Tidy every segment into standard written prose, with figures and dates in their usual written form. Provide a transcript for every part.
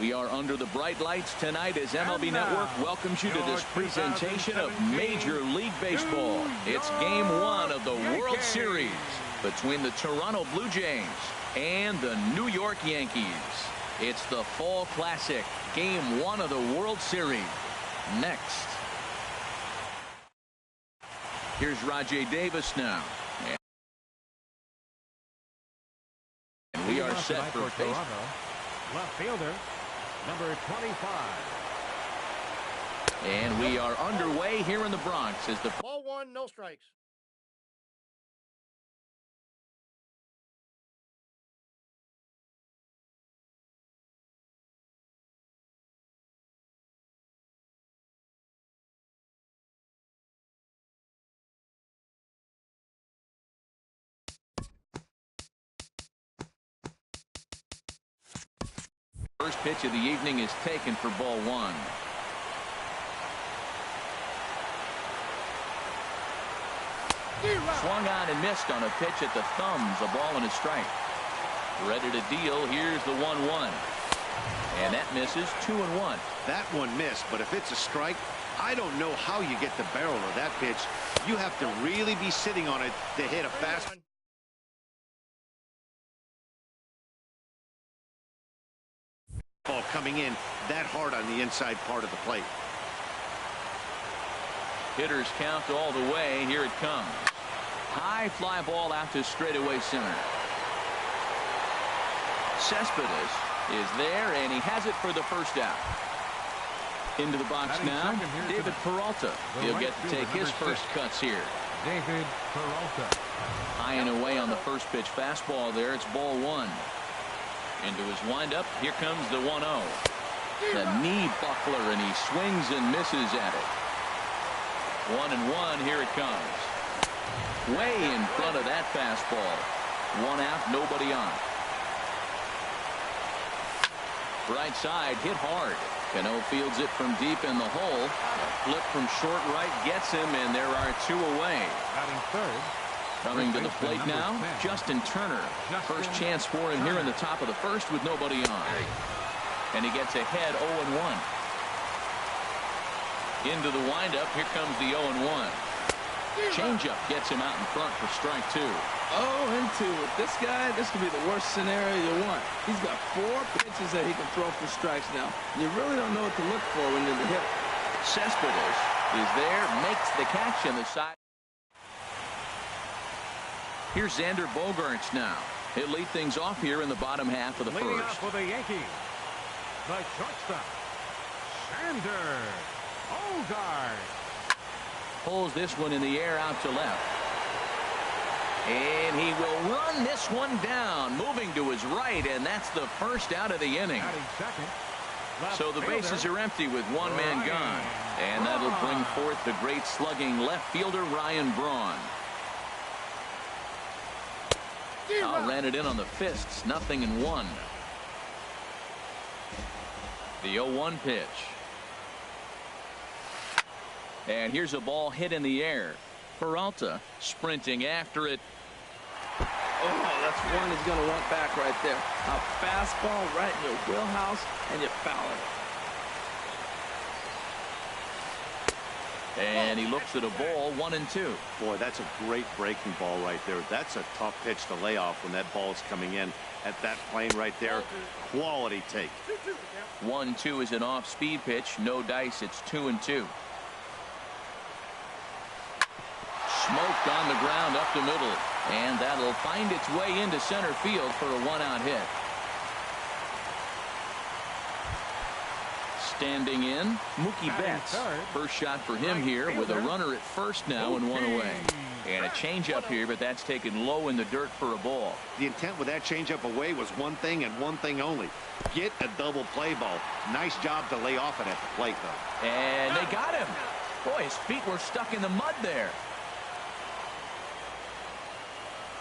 We are under the bright lights tonight as MLB Network welcomes you to this presentation of Major League Baseball. It's Game 1 of the World Series between the Toronto Blue Jays and the New York Yankees. It's the Fall Classic, Game 1 of the World Series. Next. Here's Rajai Davis now. And we are set for Toronto. Left fielder, number 25. And we are underway here in the Bronx as the ball one, no strikes. First pitch of the evening is taken for ball one. Swung on and missed on a pitch at the thumbs. A ball and a strike. Ready to deal. Here's the 1-1. And that misses. 2-1. That one missed, but if it's a strike, I don't know how you get the barrel of that pitch. You have to really be sitting on it to hit a fast. Ball coming in that hard on the inside part of the plate. Hitters count all the way. Here it comes. High fly ball out to straightaway center. Cespedes is there, and he has it for the first out. Into the box now, David Peralta. He'll get to take his first cuts here. David Peralta. High and away on the first pitch fastball there. It's ball one. Into his windup. Here comes the 1-0. The knee buckler, and he swings and misses at it. 1-1. Here it comes. Way in front of that fastball. One out, nobody on. Right side, hit hard. Cano fields it from deep in the hole. A flip from short right gets him, and there are two away. Batting third. Coming to the plate now, Justin Turner. First chance for him here in the top of the first with nobody on. And he gets ahead 0-1. Into the windup. Here comes the 0-1. Changeup gets him out in front for strike two. 0-2. With this guy, this could be the worst scenario you want. He's got 4 pitches that he can throw for strikes now. You really don't know what to look for when you're the hitter. Cespedes is there, makes the catch in the side. Here's Xander Bogaerts now. He'll lead things off here in the bottom half of the Leading first. off for the Yankees, the shortstop, Xander Bogaerts. Pulls this one in the air out to left. And he will run this one down, moving to his right, and that's the first out of the inning. So the bases are empty with one man gone. And that'll bring forth the great slugging left fielder Ryan Braun. Ran it in on the fists. 0-1. The 0-1 pitch. And here's a ball hit in the air. Peralta sprinting after it. Oh, that's one he's going to want back right there. A fastball right in your wheelhouse, and you foul it. And he looks at a ball, 1-2. Boy, that's a great breaking ball right there. That's a tough pitch to lay off when that ball's coming in at that plane right there. Quality take. 1-2 is an off-speed pitch. No dice. It's 2-2. Smoked on the ground up the middle. And that'll find its way into center field for a one-out hit. Standing in, Mookie Betts. First shot for him here with a runner at first now and one away. And a changeup here, but that's taken low in the dirt for a ball. The intent with that changeup away was one thing and one thing only. Get a double play ball. Nice job to lay off it at the plate, though. And they got him. Boy, his feet were stuck in the mud there.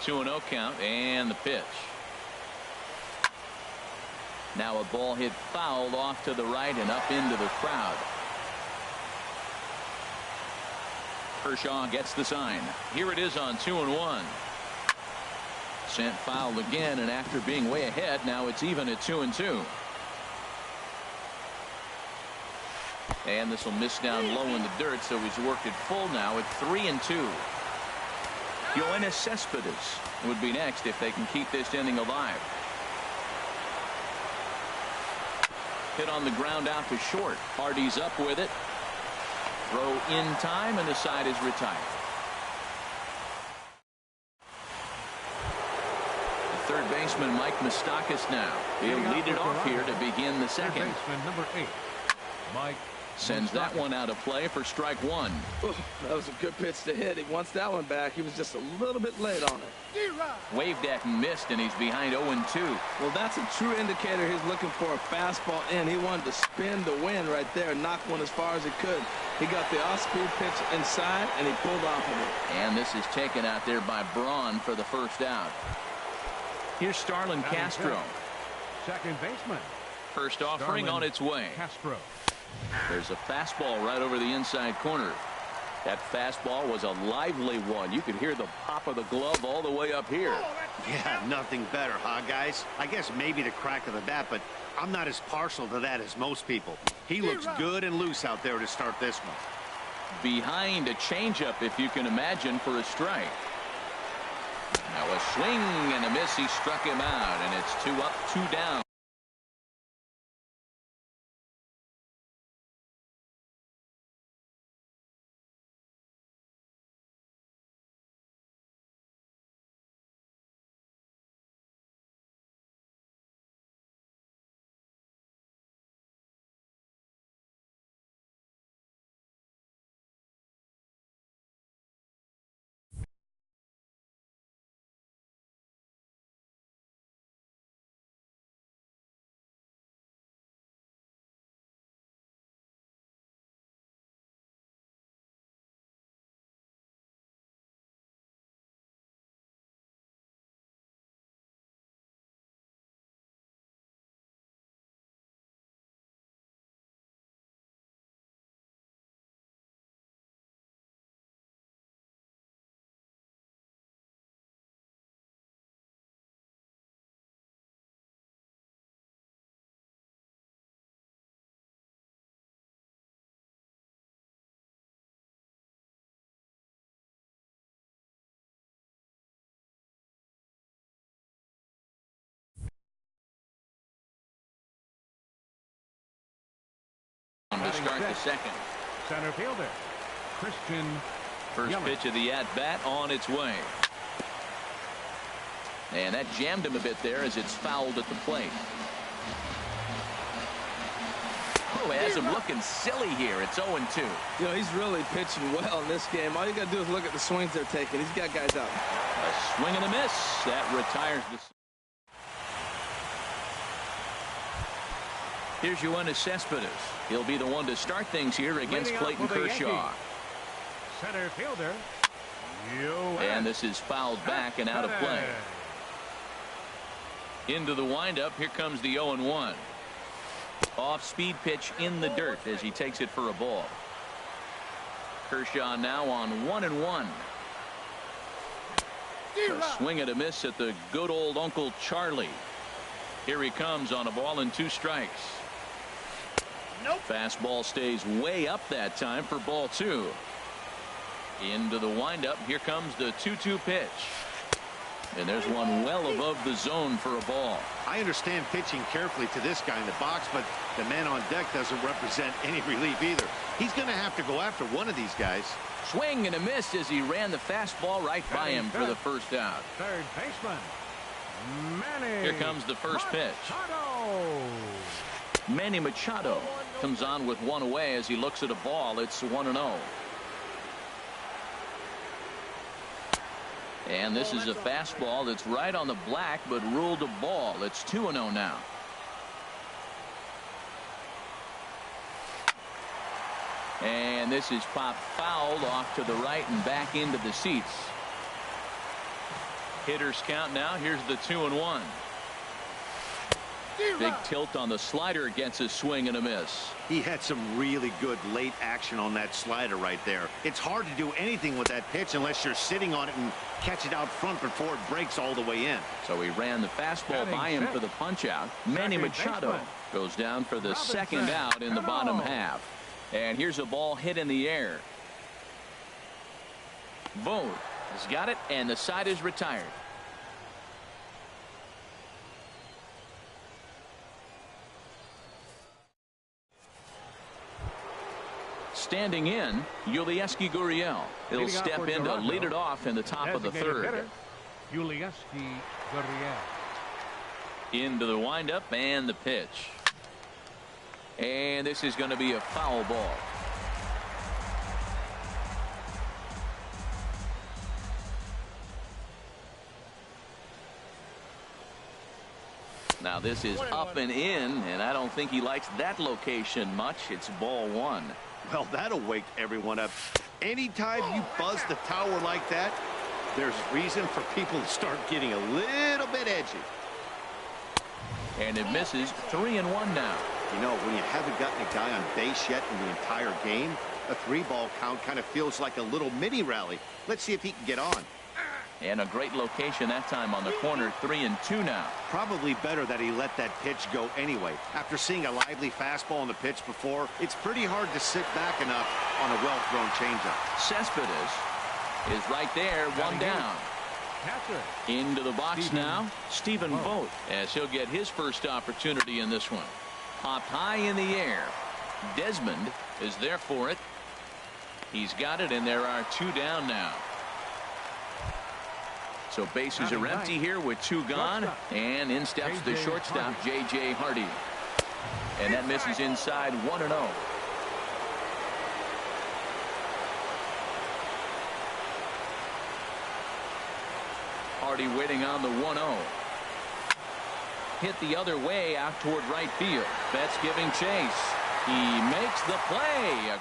2-0 count and the pitch. Now a ball hit foul off to the right and up into the crowd. Kershaw gets the sign. Here it is on 2-1. Sent foul again, and after being way ahead, now it's even at 2-2. And this will miss down low in the dirt, so he's worked it full now at 3-2. Yoenis Cespedes would be next if they can keep this inning alive. Hit on the ground out to short. Hardy's up with it. Throw in time, and the side is retired. The third baseman, Mike Moustakas, now. He'll lead it off here to begin the second. Third baseman, number 8, Mike Sends that one out of play for strike one. Ooh, that was a good pitch to hit. He wants that one back. He was just a little bit late on it. Waved at and missed, and he's behind 0-2. Well, that's a true indicator he's looking for a fastball in. He wanted to spin the wind right there, knock one as far as he could. He got the off-speed pitch inside, and he pulled off of it. And this is taken out there by Braun for the first out. Here's Starlin Castro. Second baseman. First offering on its way. Castro. There's a fastball right over the inside corner. That fastball was a lively one. You could hear the pop of the glove all the way up here. Yeah, nothing better, huh, guys? I guess maybe the crack of the bat, but I'm not as partial to that as most people. He looks good and loose out there to start this one. Behind a changeup, if you can imagine, for a strike. Now a swing and a miss. He struck him out, and it's 2 up, 2 down. To start the second. Center fielder, Christian First Yelich. pitch of the at-bat on its way. And that jammed him a bit there as it's fouled at the plate. Oh, has him looking silly here. It's 0-2. You know, he's really pitching well in this game. All you got to do is look at the swings they're taking. He's got guys out. A swing and a miss. That retires the... Here's Yoenis Cespedes. He'll be the one to start things here against Clayton Kershaw. Center fielder, And this is fouled back and out of play. Into the windup. Here comes the 0-1. Off-speed pitch in the dirt as he takes it for a ball. Kershaw now on 1-1. A swing and a miss at the good old Uncle Charlie. Here he comes on a ball and 2 strikes. Fastball stays way up that time for ball 2. Into the windup. Here comes the 2-2 pitch. And there's one well above the zone for a ball. I understand pitching carefully to this guy in the box, but the man on deck doesn't represent any relief either. He's going to have to go after one of these guys. Swing and a miss as he ran the fastball right by him for the first out. third baseman, Manny. Here comes the first pitch. Machado. Manny Machado comes on with one away as he looks at a ball. It's 1-0. And this is a fastball that's right on the black but ruled a ball. It's 2-0 now. And this is popped fouled off to the right and back into the seats. Hitters count now. Here's the 2-1. Big tilt on the slider against a swing and a miss. He had some really good late action on that slider right there. It's hard to do anything with that pitch unless you're sitting on it and catch it out front before it breaks all the way in. So he ran the fastball by him for the punch out. Manny Machado goes down for the second out in the bottom half. And here's a ball hit in the air. Vogt has got it, and the side is retired. Standing in, Yulieski Gurriel. He'll step in to lead it off in the top of the third. Yulieski Gurriel. Into the windup and the pitch. And this is going to be a foul ball. Now this is up and in, and I don't think he likes that location much. It's ball one. Well, that'll wake everyone up. Anytime you buzz the tower like that, there's reason for people to start getting a little bit edgy. And it misses. 3-1 now. You know, when you haven't gotten a guy on base yet in the entire game, a 3-ball count kind of feels like a little mini rally. Let's see if he can get on. And a great location that time on the corner. 3-2 now. Probably better that he let that pitch go anyway. After seeing a lively fastball on the pitch before, it's pretty hard to sit back enough on a well-thrown changeup. Cespedes is right there, one down. Into the box now, Stephen Vogt, as he'll get his first opportunity in this one. Popped high in the air. Desmond is there for it. He's got it, and there are 2 down now. So bases are empty here with 2 gone, and in steps the shortstop, J.J. Hardy. And that misses inside, 1-0. Hardy waiting on the 1-0. Hit the other way out toward right field. Betts giving chase. He makes the play.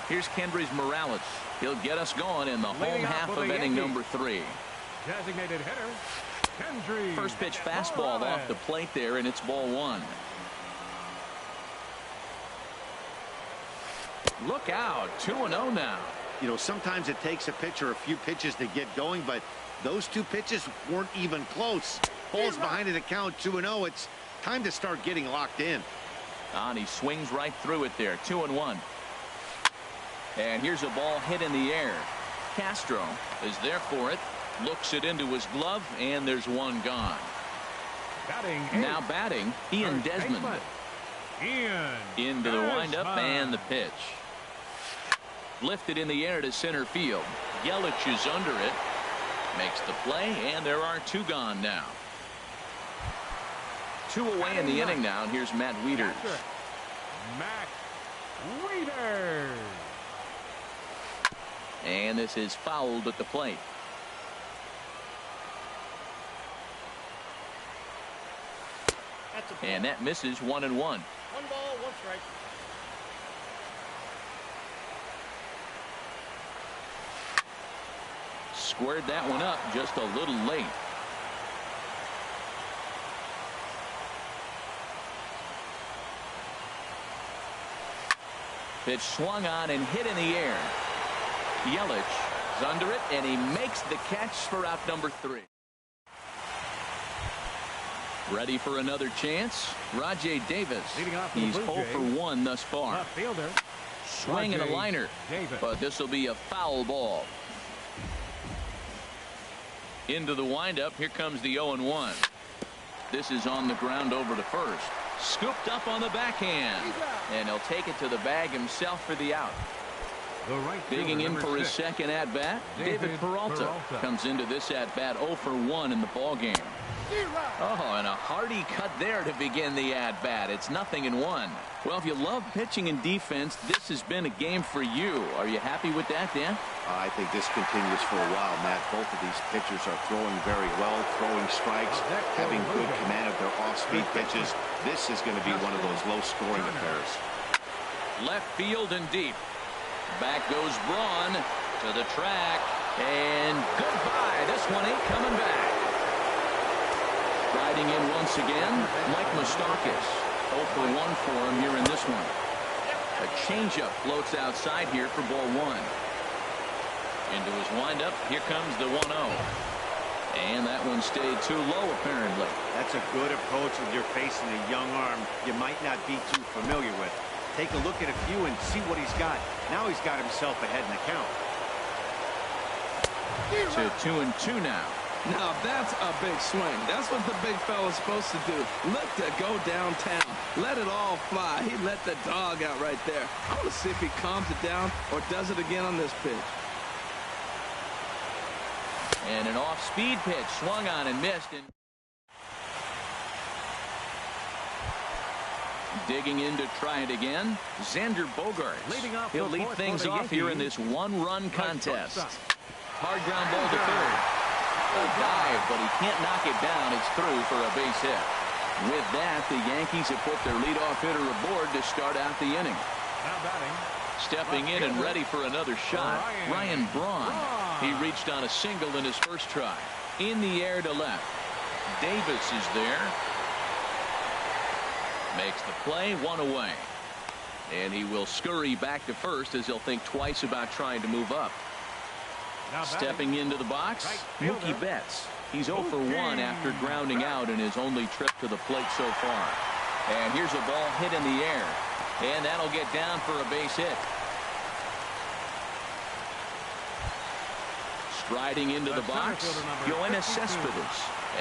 Here's Kendrys Morales. He'll get us going in the home half of inning number 3. Designated hitter, Kendrys. First pitch fastball off the plate there, and it's ball 1. Look out, 2-0 now. You know, sometimes it takes a pitcher a few pitches to get going, but those 2 pitches weren't even close. Ball's behind it at count 2-0. It's time to start getting locked in. And he swings right through it there. 2-1. And here's a ball hit in the air. Castro is there for it. Looks it into his glove, and there's 1 gone. Now batting, Ian Desmond. Into the windup and the pitch. Lifted in the air to center field. Yelich is under it. Makes the play, and there are 2 gone now. 2 away in the inning now, and here's Matt Wieters. Matt Wieters. And this is fouled at the plate. And that misses, 1-1. 1 ball, 1 strike. Squared that one up just a little late. Pitch swung on and hit in the air. Yelich is under it, and he makes the catch for out number 3. Ready for another chance? Rajai Davis. He's 0 for 1 thus far. Swing and a liner, but this will be a foul ball. Into the windup. Here comes the 0-1. This is on the ground over to first. Scooped up on the backhand, and he'll take it to the bag himself for the out. Digging in for his second at-bat, David Peralta comes into this at-bat 0 for 1 in the ballgame. Oh, and a hearty cut there to begin the at-bat. It's 0-1. Well, if you love pitching and defense, this has been a game for you. Are you happy with that, Dan? I think this continues for a while, Matt. Both of these pitchers are throwing very well, throwing strikes, having good command of their off-speed pitches. This is going to be one of those low-scoring affairs. Left field and deep. Back goes Braun to the track, and goodbye. This one ain't coming back. Riding in once again, Mike Moustakas. 0 for 1 for him here in this one. A changeup floats outside here for ball 1. Into his windup, here comes the 1-0. And that That one stayed too low, apparently. That's a good approach when you're facing a young arm you might not be too familiar with. Take a look at a few and see what he's got. Now he's got himself ahead in the count. To 2-2 now. Now that's a big swing. That's what the big fella's supposed to do. Look to go downtown. Let it all fly. He let the dog out right there. I want to see if he calms it down or does it again on this pitch. And an off-speed pitch swung on and missed. And digging in to try it again, Xander Bogaerts. He'll lead things off here in this one-run contest. Hard ground ball to third. A dive, but he can't knock it down. It's through for a base hit. With that, the Yankees have put their leadoff hitter aboard to start out the inning. Now batting. Stepping in and ready for another shot, Ryan Braun. He reached on a single in his first try. In the air to left. Davis is there. Makes the play, one away. And he will scurry back to first as he'll think twice about trying to move up. Stepping into the box, Mookie Betts. He's 0 for 1 after grounding out in his only trip to the plate so far. And here's a ball hit in the air. And that'll get down for a base hit. Striding into the box, Yoenis Cespedes,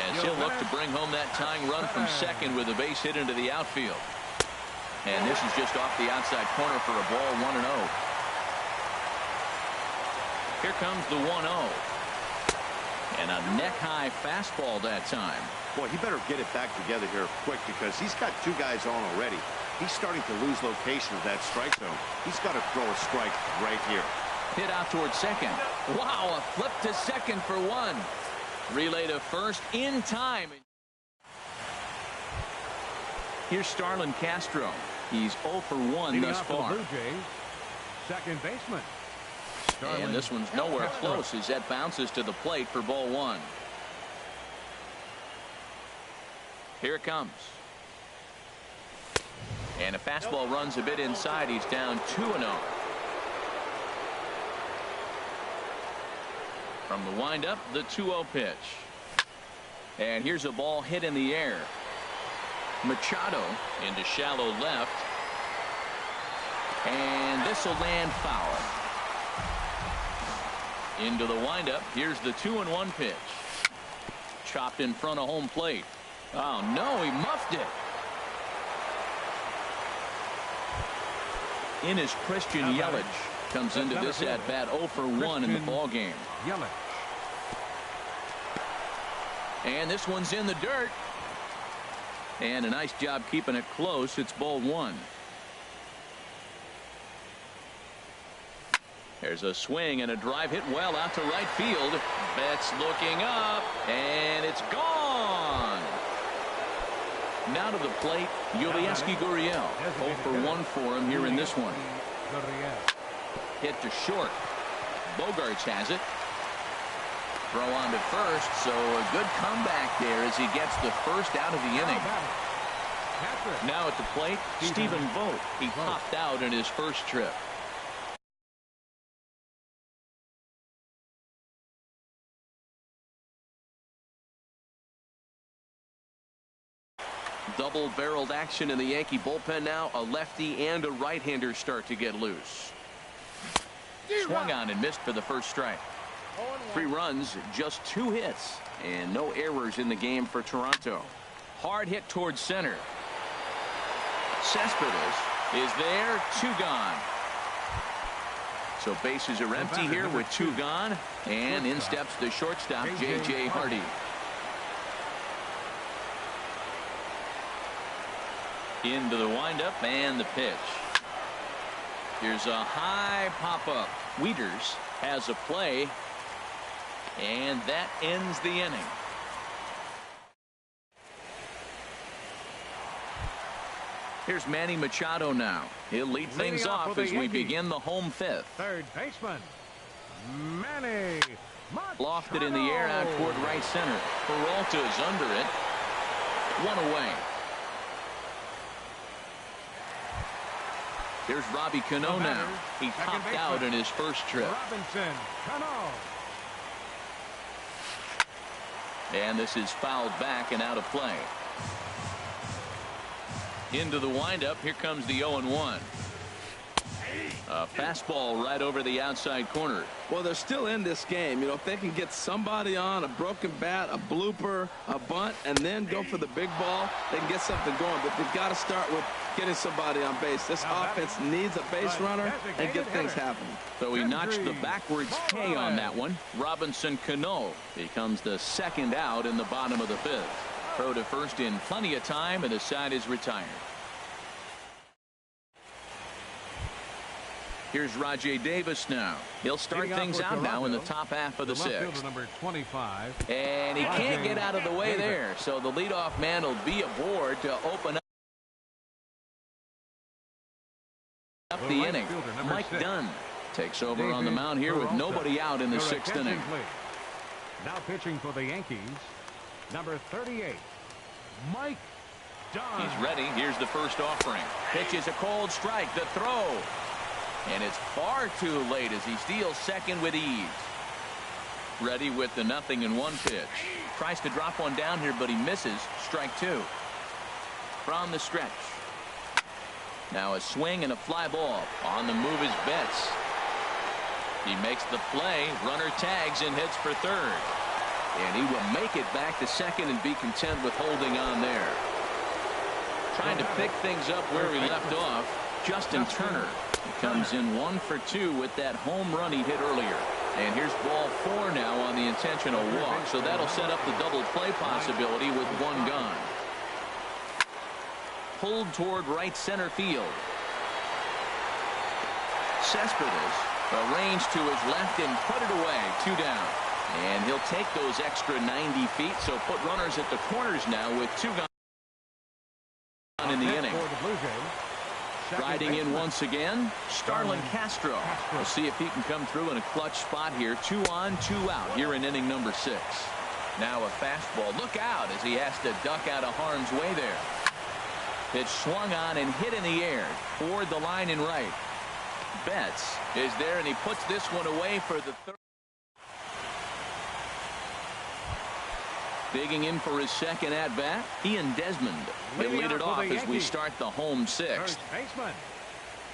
as he'll look to bring home that tying run from second with a base hit into the outfield. And this is just off the outside corner for a ball, 1-0. Here comes the 1-0. And a neck-high fastball that time. Boy, he better get it back together here quick because he's got two guys on already. He's starting to lose location of that strike zone. He's got to throw a strike right here. Hit out towards second. Wow, a flip to second for one. Relay to first in time. Here's Starlin Castro. He's 0 for 1 thus far. Blue Jays, second baseman. And this one's nowhere close as that bounces to the plate for ball one. Here it comes. And a fastball runs a bit inside. He's down 2-0. From the windup, the 2-0 pitch. And here's a ball hit in the air. Machado into shallow left. And this will land foul. Into the windup. Here's the 2-1 pitch. Chopped in front of home plate. Oh, no, he muffed it. In is Christian Yelich. Comes into this at-bat 0 for 1 in the ball game. Yelich. And this one's in the dirt. And a nice job keeping it close. It's ball one. There's a swing and a drive hit well out to right field. Betts looking up, and it's gone. Now to the plate, Yulieski Gurriel. 0 for 1 for him here in this one. Hit to short. Bogaerts has it. Throw on to first, so a good comeback there as he gets the first out of the inning. Now at the plate, Stephen Vogt. He popped out in his first trip. Double-barreled action in the Yankee bullpen now. A lefty and a right-hander start to get loose. Swung on and missed for the first strike. 3 runs, just 2 hits, and no errors in the game for Toronto. Hard hit towards center. Cespedes is there, 2 gone. So bases are empty here with 2 gone, and in steps the shortstop, J.J. Hardy. Into the windup and the pitch. Here's a high pop-up. Wieters has a play, and that ends the inning. Here's Manny Machado now. He'll lead things off as we begin the home 5th. Third baseman, Manny Machado. Lofted in the air out toward right center. Peralta's under it. 1 away. Here's Robbie Cano now. He popped out in his first trip. Robinson Cano. And this is fouled back and out of play. Into the windup. Here comes the 0-1. A fastball right over the outside corner. Well, they're still in this game. You know, if they can get somebody on, a broken bat, a blooper, a bunt, and then go for the big ball, they can get something going. But they've got to start with getting somebody on base. This offense needs a base runner and get things happening. So he notched the backwards K on that one. Robinson Cano becomes the second out in the bottom of the fifth. Throw to first in plenty of time, and the side is retired. Here's Rajai Davis now. He'll start things out now in the top half of the sixth. Number 25. And he can't get out of the way there. So the leadoff man will be aboard to open up the inning. Mike Dunn takes over on the mound here with nobody out in the sixth inning. Now pitching for the Yankees, number 38, Mike Dunn. He's ready. Here's the first offering. Pitch is a cold strike. The throw. And it's far too late as he steals second with ease. Ready with the 0-1 pitch. Tries to drop one down here, but he misses. Strike two. From the stretch. Now a swing and a fly ball. On the move is Betts. He makes the play. Runner tags and hits for third. And he will make it back to second and be content with holding on there. Trying to pick things up where he left off. Justin Turner comes in 1 for 2 with that home run he hit earlier. And here's ball 4 now on the intentional walk. So that'll set up the double play possibility with one gone. Pulled toward right center field. Cespedes arranged to his left and put it away. 2 down. And he'll take those extra 90 feet. So put runners at the corners now with 2 gone in the inning. Riding in once again, Starlin Castro. We'll see if he can come through in a clutch spot here. 2 on, 2 out here in inning number 6. Now a fastball. Look out as he has to duck out of harm's way there. Pitch swung on and hit in the air toward the line and right. Betts is there, and he puts this one away for the third. Digging in for his second at-bat, Ian Desmond. He'll lead it off as we start the home sixth. First baseman,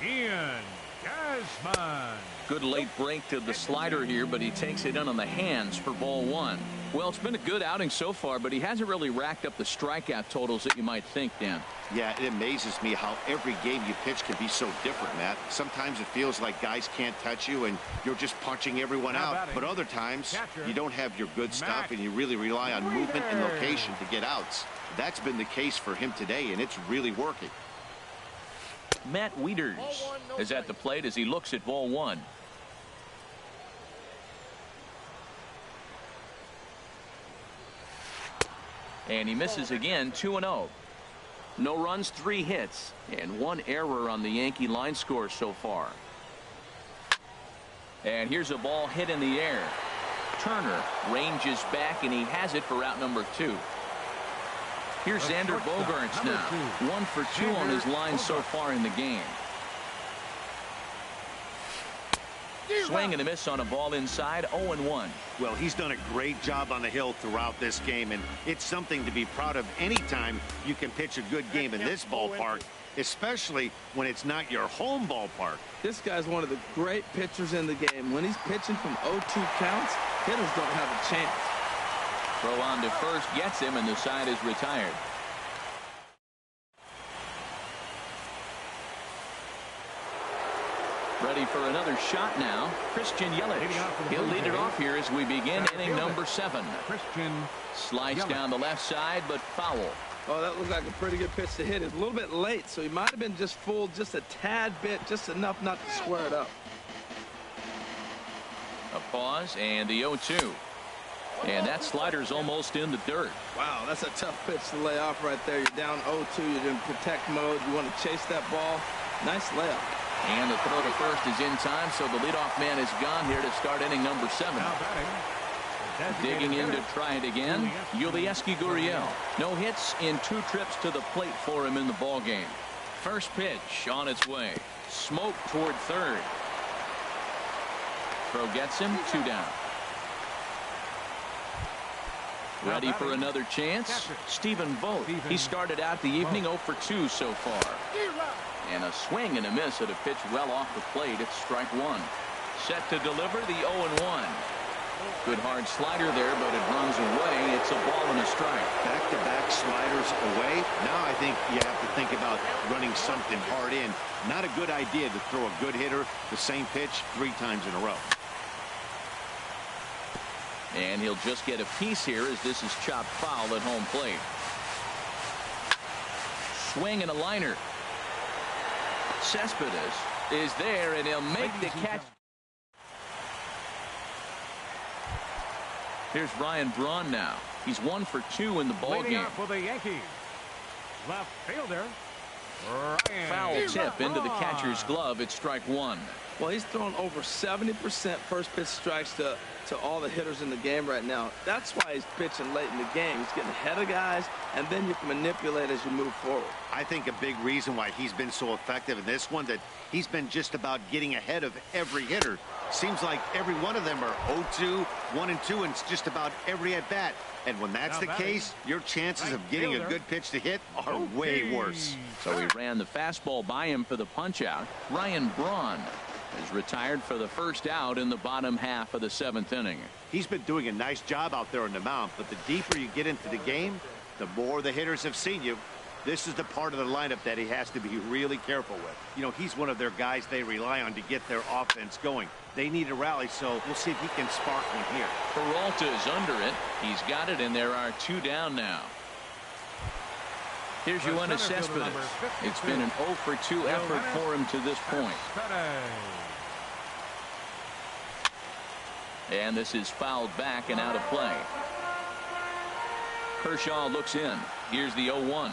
Ian Desmond. Good late break to the slider here, but he takes it in on the hands for ball 1. Well, it's been a good outing so far, but he hasn't really racked up the strikeout totals that you might think, Dan. Yeah, it amazes me how every game you pitch can be so different, Matt. Sometimes it feels like guys can't touch you and you're just punching everyone out. But other times you don't have your good stuff and you really rely on movement and location to get outs. That's been the case for him today, and it's really working. Matt Wieters is at the plate as he looks at ball 1. And he misses again. 2-0. No runs, 3 hits, and 1 error on the Yankee line score so far. And here's a ball hit in the air. Turner ranges back, and he has it for out number 2. Here's Xander Bogaerts now. 1 for 2 on his line so far in the game. Swing and a miss on a ball inside. 0-1. Well, he's done a great job on the hill throughout this game, and it's something to be proud of anytime you can pitch a good game in this ballpark, especially when it's not your home ballpark. This guy's one of the great pitchers in the game. When he's pitching from 0-2 counts, hitters don't have a chance. Throw on to first gets him, and the side is retired. Ready for another shot now. Christian Yelich. He'll lead it off here as we begin inning number 7. Slice down the left side, but foul. Oh, that looks like a pretty good pitch to hit. It's a little bit late, so he might have been just fooled just a tad bit, just enough not to square it up. A pause and the 0-2. And that slider's almost in the dirt. Wow, that's a tough pitch to lay off right there. You're down 0-2. You're in protect mode. You want to chase that ball. Nice layup. And the throw to first is in time, so the leadoff man is gone here to start inning number 7. Digging in to try it again, Yulieski Gurriel. No hits in 2 trips to the plate for him in the ballgame. First pitch on its way. Smoke toward third. Throw gets him. 2 down. Ready for another chance? Stephen Vogt. He started out the evening 0 for 2 so far. And a swing and a miss at a pitch well off the plate. It's strike one. Set to deliver the 0-1. Good hard slider there, but it runs away. It's a ball and a strike. Back-to-back sliders away. Now I think you have to think about running something hard in. Not a good idea to throw a good hitter the same pitch 3 times in a row. And he'll just get a piece here as this is chopped foul at home plate. Swing and a liner. Cespedes is there, and he'll make the catch. Here's Ryan Braun now. He's 1 for 2 in the ball game. For the Yankees, left fielder Ryan Foul tip into the catcher's glove. It's strike one. Well, he's thrown over 70% first pitch strikes to all the hitters in the game right now. That's why he's pitching late in the game. He's getting ahead of guys, and then you can manipulate as you move forward. I think a big reason why he's been so effective in this one, that he's been just about getting ahead of every hitter. Seems like every one of them are 0-2, 1-2, and it's just about every at-bat. And when that's the case, your chances of getting a good pitch to hit are way worse. So he ran the fastball by him for the punch-out. Ryan Braun is retired for the first out in the bottom half of the 7th inning. He's been doing a nice job out there on the mound, but the deeper you get into the game, the more the hitters have seen you. This is the part of the lineup that he has to be really careful with. You know, he's one of their guys they rely on to get their offense going. They need a rally, so we'll see if he can spark one here. Peralta is under it. He's got it, and there are 2 down now. Here's Yoenis Cespedes. It's been an 0 for 2 effort for him to this point. And this is fouled back and out of play. Kershaw looks in. Here's the 0-1.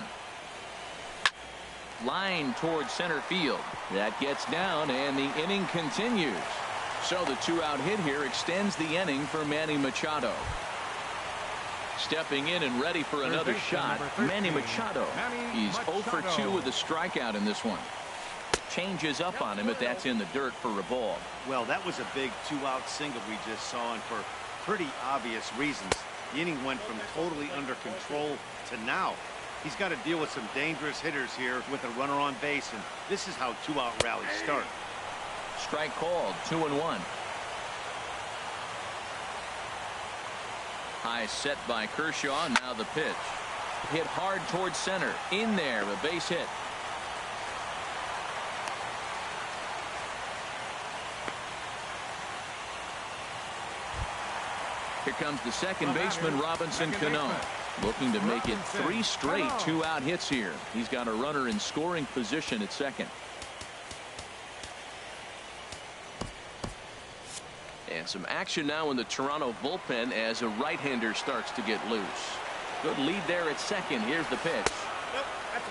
Line towards center field. That gets down, and the inning continues. So the 2-out hit here extends the inning for Manny Machado. Stepping in and ready for another shot, Manny Machado. He's 0 for 2 with a strikeout in this one. Changes up on him, but that's in the dirt for a ball. Well, that was a big 2-out single we just saw, and for pretty obvious reasons. The inning went from totally under control to now. He's got to deal with some dangerous hitters here with a runner on base, and this is how 2-out rallies start. Strike called, 2-1. High set by Kershaw. Now the pitch. Hit hard towards center. In there, a base hit. Here comes the second baseman, Robinson Cano. Looking to make it 3 straight 2-out hits here. He's got a runner in scoring position at second. And some action now in the Toronto bullpen as a right-hander starts to get loose. Good lead there at second. Here's the pitch.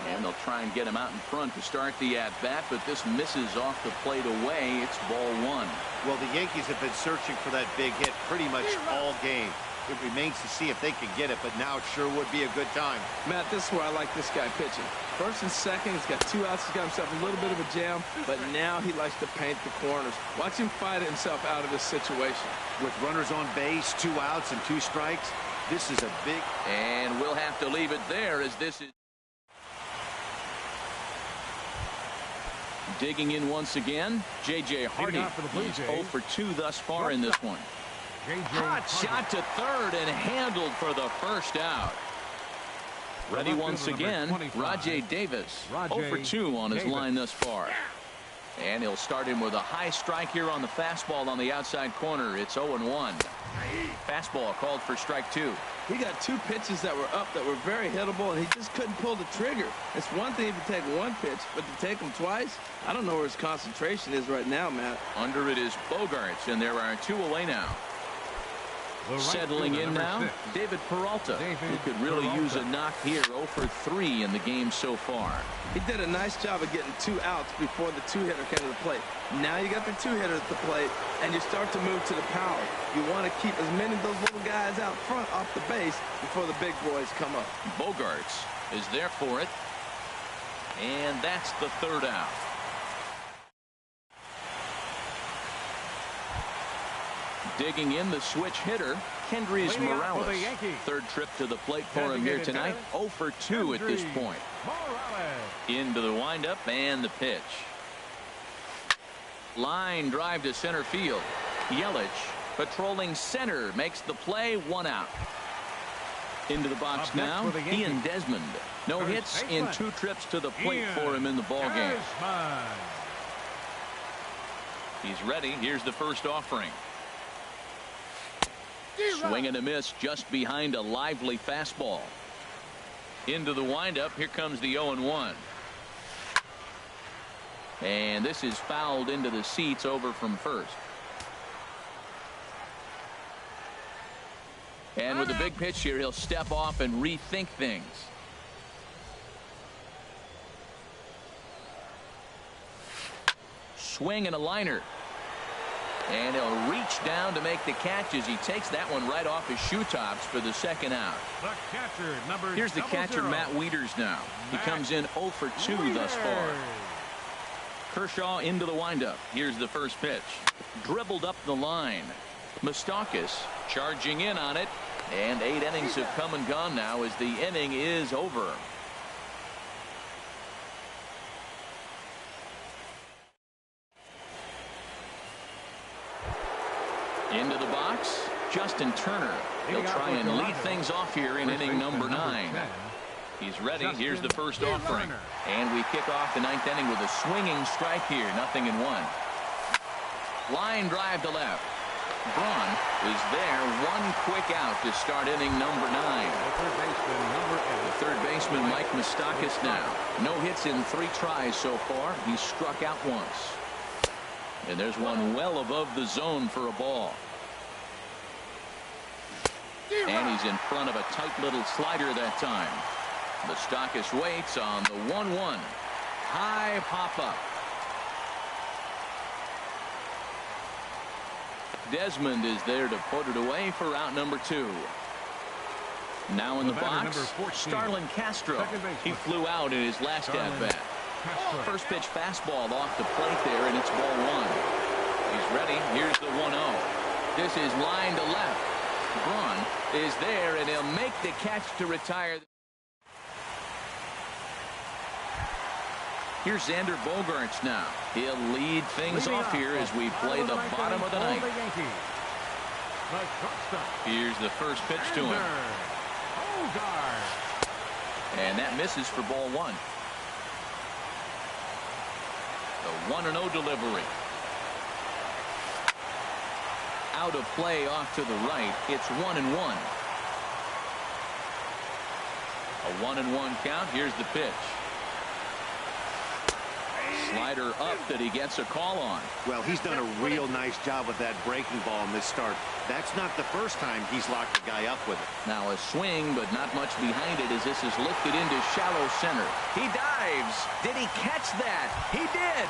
And they'll try and get him out in front to start the at-bat, but this misses off the plate away. It's ball 1. Well, the Yankees have been searching for that big hit pretty much all game. It remains to see if they can get it, but now it sure would be a good time. Matt, this is where I like this guy pitching. First and second, he's got 2 outs. He's got himself a little bit of a jam, but now he likes to paint the corners. Watch him fight himself out of this situation. With runners on base, 2 outs and 2 strikes, this is a big... And we'll have to leave it there as this is... Digging in once again, J.J. Hardy. He's 0 for 2 thus far in this one. Hot shot to third and handled for the first out. Ready once again, Rajai Davis. 0 for 2 on his line thus far. And he'll start him with a high strike here on the fastball on the outside corner. It's 0-1. Fastball called for strike 2. He got 2 pitches that were up that were very hittable, and he just couldn't pull the trigger. It's one thing if you take 1 pitch, but to take him twice, I don't know where his concentration is right now, Matt. Under it is Bogaerts, and there are 2 away now. Settling in now, David Peralta. He could really use a knock here. 0 for 3 in the game so far. He did a nice job of getting 2 outs before the 2-hitter came to the plate. Now you got the 2-hitter at the plate, and you start to move to the power. You want to keep as many of those little guys out front off the base before the big boys come up. Bogaerts is there for it. And that's the 3rd out. Digging in the switch hitter, Kendrys Morales. Third trip to the plate for him here tonight. 0 for 2 at this point. Into the windup and the pitch. Line drive to center field. Yelich patrolling center makes the play. 1 out. Into the box now, Ian Desmond. No hits in 2 trips to the plate for him in the ball game. He's ready. Here's the first offering. Swing and a miss just behind a lively fastball. Into the windup. Here comes the 0-1. And this is fouled into the seats over from first. And with a big pitch here, he'll step off and rethink things. Swing and a liner. And he'll reach down to make the catch as he takes that one right off his shoe tops for the second out. Here's the catcher, Matt Wieters now. He comes in 0 for 2 thus far. Kershaw into the windup. Here's the first pitch. Dribbled up the line. Moustakas charging in on it. And 8 innings have come and gone now as the inning is over. Into the box, Justin Turner. He'll try and lead things off here in inning number 9. He's ready. Here's the first offering. And we kick off the 9th inning with a swinging strike here. 0-1. Line drive to left. Braun is there. 1 quick out to start inning number 9. The third baseman, Mike Moustakas now. No hits in 3 tries so far. He's struck out once. And there's one well above the zone for a ball. And he's in front of a tight little slider that time. Moustakas waits on the 1-1. High pop-up. Desmond is there to put it away for out number 2. Now in the box, Starlin Castro. He flew out in his last at-bat. First pitch fastball off the plate there, and it's ball 1. He's ready. Here's the 1-0. This is line to left. Braun is there, and he'll make the catch to retire. Here's Xander Bogaerts now. He'll lead things off here as we play the bottom of the 9th. Here's the first pitch to him. And that misses for ball 1. The 1-0 delivery. Out of play off to the right. It's 1-1. A 1-1 count. Here's the pitch. Slider up that he gets a call on. Well, he's done a real nice job with that breaking ball in this start. That's not the first time he's locked the guy up with it. Now a swing, but not much behind it as this is lifted into shallow center. He dives. Did he catch that? He did.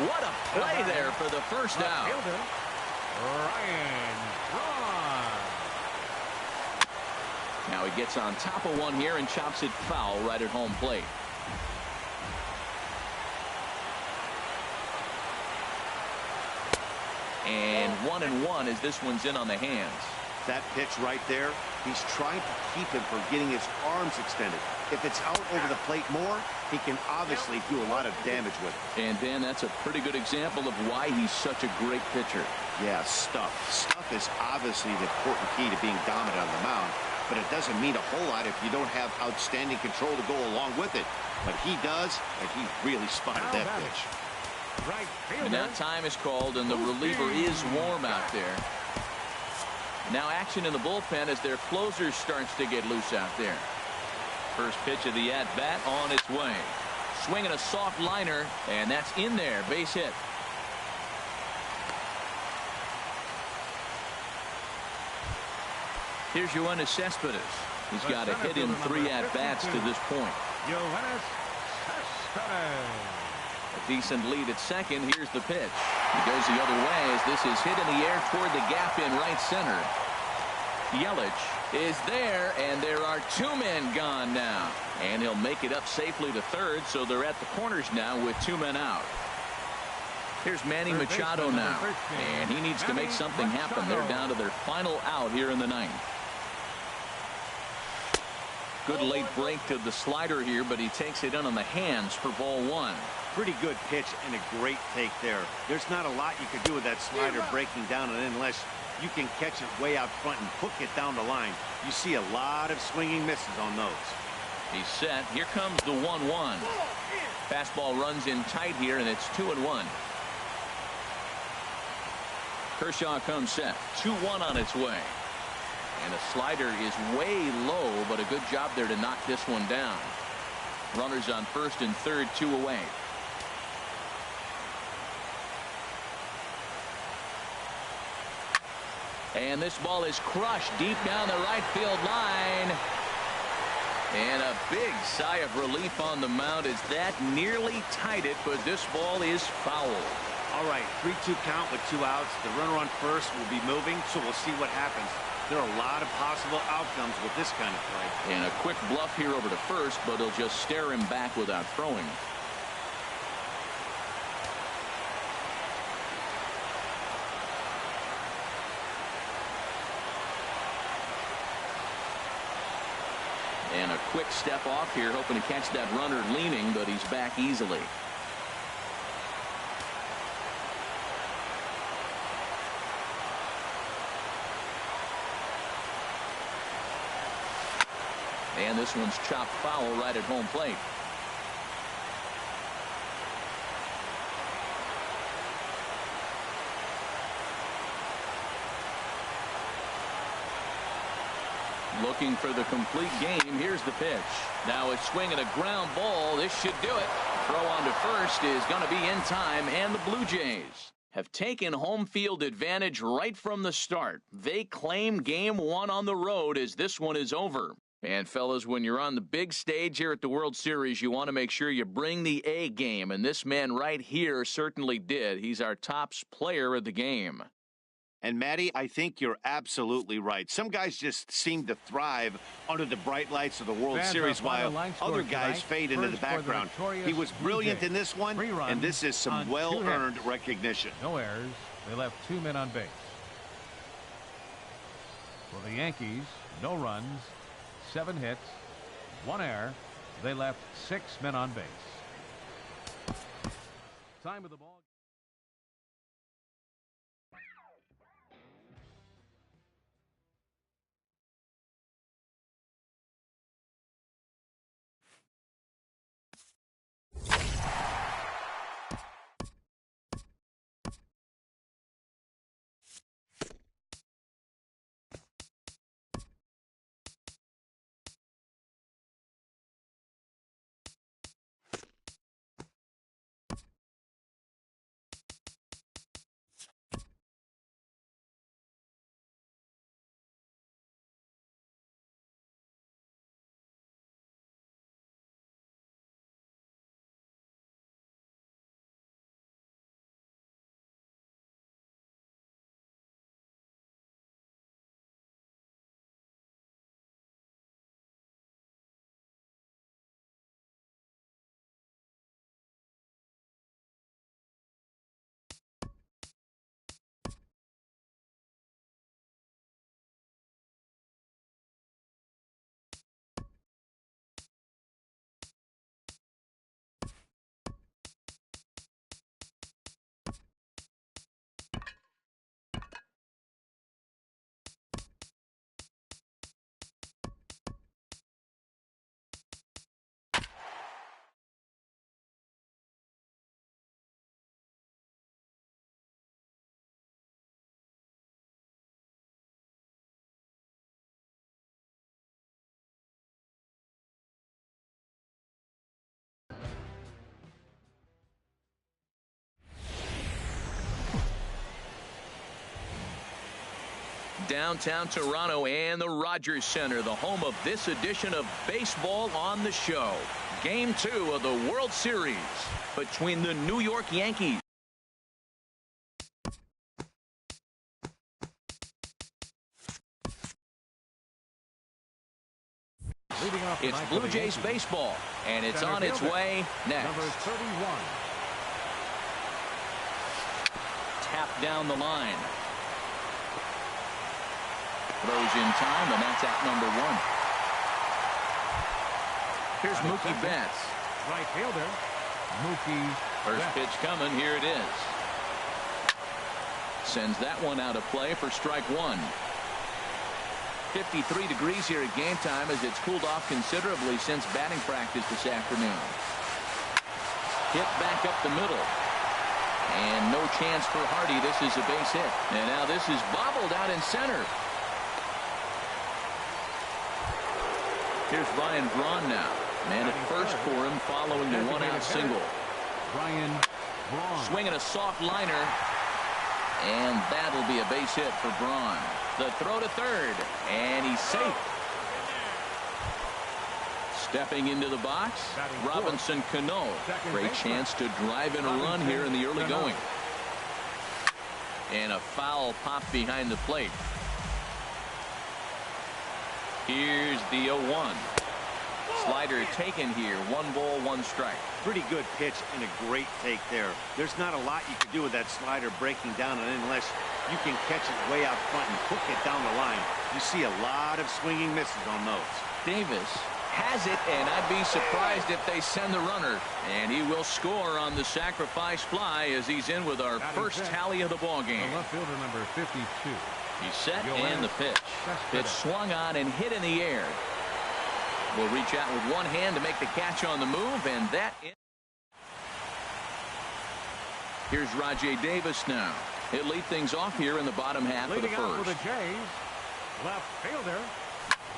What a play there for the first out. Now he gets on top of one here and chops it foul right at home plate. And 1-1 as this one's in on the hands. That pitch right there, he's trying to keep him from getting his arms extended. If it's out over the plate more, he can obviously do a lot of damage with it. And Dan, that's a pretty good example of why he's such a great pitcher. Yeah, stuff. Stuff is obviously the important key to being dominant on the mound, but it doesn't mean a whole lot if you don't have outstanding control to go along with it. But he does, and he really spotted that pitch. And now time is called, and the reliever is warm out there. Now action in the bullpen as their closer starts to get loose out there. First pitch of the at-bat on its way. Swinging a soft liner, and that's in there. Base hit. Here's Yoenis Cespedes. He's got a hit in 3 at-bats to this point. Yoenis Cespedes. A decent lead at second. Here's the pitch. He goes the other way as this is hit in the air toward the gap in right center. Yelich is there, and there are 2 men gone now. And he'll make it up safely to third, so they're at the corners now with 2 men out. Here's Manny Machado now, and he needs to make something happen. They're down to their final out here in the ninth. Good late break to the slider here, but he takes it in on the hands for ball one. Pretty good pitch and a great take there. There's not a lot you could do with that slider breaking down and unless you can catch it way out front and hook it down the line. You see a lot of swinging misses on those. He's set. Here comes the 1-1. Fastball runs in tight here, and it's 2-1. Kershaw comes set. 2-1 on its way. And the slider is way low, but a good job there to knock this one down. Runners on first and third, 2 away. And this ball is crushed deep down the right field line. And a big sigh of relief on the mound as that nearly tied it, but this ball is foul. All right, 3-2 count with 2 outs. The runner on first will be moving, so we'll see what happens. There are a lot of possible outcomes with this kind of play. And a quick bluff here over to first, but he'll just stare him back without throwing. And a quick step off here, hoping to catch that runner leaning, but he's back easily. And this one's chopped foul right at home plate. Looking for the complete game. Here's the pitch. Now a swing and a ground ball. This should do it. Throw on to first is going to be in time, and the Blue Jays have taken home field advantage right from the start. They claim game one on the road as this one is over. And fellas, when you're on the big stage here at the World Series, you want to make sure you bring the A game, and this man right here certainly did. He's our top player of the game. And, Matty, I think you're absolutely right. Some guys just seem to thrive under the bright lights of the World Series while other guys fade into the background. He was brilliant in this one, and this is some well-earned recognition. No errors. They left 2 men on base. For the Yankees, no runs, 7 hits, 1 error. They left 6 men on base. Time of the ball. Downtown Toronto and the Rogers Center, the home of this edition of Baseball on the Show. Game 2 of the World Series between the New York Yankees It's Blue Jays baseball, and it's on its way next. Number 31. tapped down the line. Throws in time, and that's at number 1. Here's Mookie Betts. Right fielder, Mookie. First pitch coming. Here it is. Sends that one out of play for strike 1. 53 degrees here at game time as it's cooled off considerably since batting practice this afternoon. Hit back up the middle. And no chance for Hardy. This is a base hit. And now this is bobbled out in center. Here's Ryan Braun now. Man at first for him following the one-out single. Ryan Braun. Swinging a soft liner. And that'll be a base hit for Braun. The throw to third. And he's safe. Stepping into the box, Robinson Cano. Great chance to drive in a run here in the early going. And a foul pop behind the plate. Here's the 0-1. Slider taken here. 1 ball, 1 strike. Pretty good pitch and a great take there. There's not a lot you can do with that slider breaking down, and unless you can catch it way out front and hook it down the line, you see a lot of swinging misses on those. Davis has it, and I'd be surprised if they send the runner. And he will score on the sacrifice fly as he's in with our first tally of the ball game. The left fielder, number 52. He's set, and the pitch. Pitch swung on and hit in the air. Will reach out with one hand to make the catch on the move, and that is. Here's Rajay Davis now. He'll lead things off here in the bottom half of the Leading out first. for the Jays, left fielder,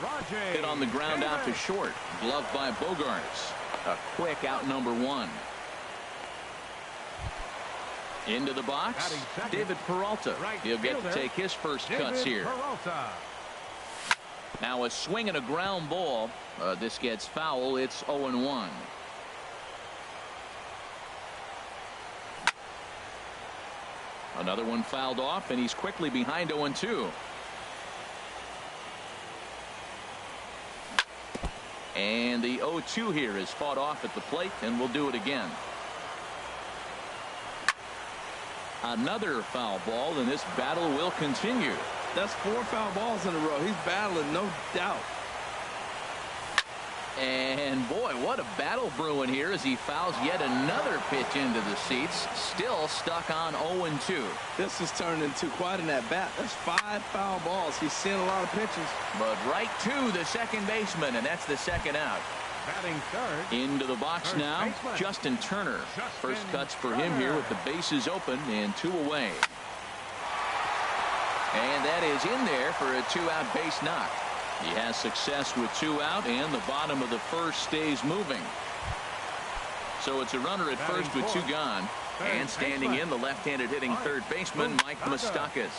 Rajay Hit on the ground Davis. out to short. Gloved by Bogaerts. A quick out number 1. Into the box, David Peralta. He'll get to take his first cuts here. Peralta. Now a swing and a ground ball. This gets foul. It's 0-1. Another one fouled off, and he's quickly behind 0-2. And the 0-2 here is fought off at the plate, and we'll do it again. Another foul ball, and this battle will continue. That's 4 foul balls in a row. He's battling, no doubt. And boy, what a battle brewing here as he fouls yet another pitch into the seats. Still stuck on 0-2. This has turned into quite an at-bat. That's 5 foul balls. He's seeing a lot of pitches. But right to the second baseman, and that's the second out. Batting third. Into the box First now, baseman. Justin Turner. First cuts for him here with the bases open and 2 away. And that is in there for a 2-out base knock. He has success with 2 out, and the bottom of the first stays moving. So it's a runner at first with 2 gone. And standing in, the left-handed hitting third baseman, Mike Moustakas.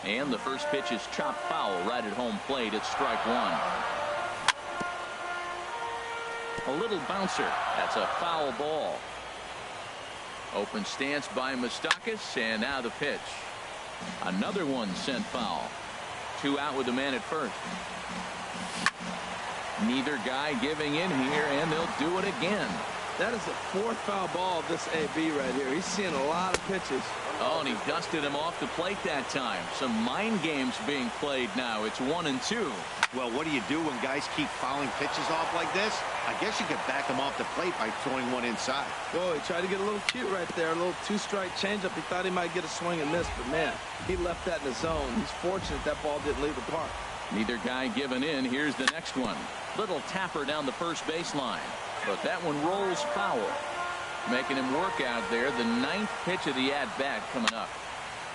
And the first pitch is chopped foul right at home plate. It's strike 1. A little bouncer. That's a foul ball. Open stance by Moustakas, and now the pitch. Another one sent foul. 2 out with the man at first. Neither guy giving in here, and they'll do it again. That is the 4th foul ball of this AB right here. He's seeing a lot of pitches. Oh, and he dusted him off the plate that time. Some mind games being played now. It's 1-2. Well, what do you do when guys keep fouling pitches off like this? I guess you could back them off the plate by throwing one inside. Oh, he tried to get a little cute right there. A little 2-strike changeup. He thought he might get a swing and miss, but man, he left that in the zone. He's fortunate that ball didn't leave the park. Neither guy giving in. Here's the next one. Little tapper down the first baseline. But that one rolls foul. Making him work out there. The 9th pitch of the at-bat coming up.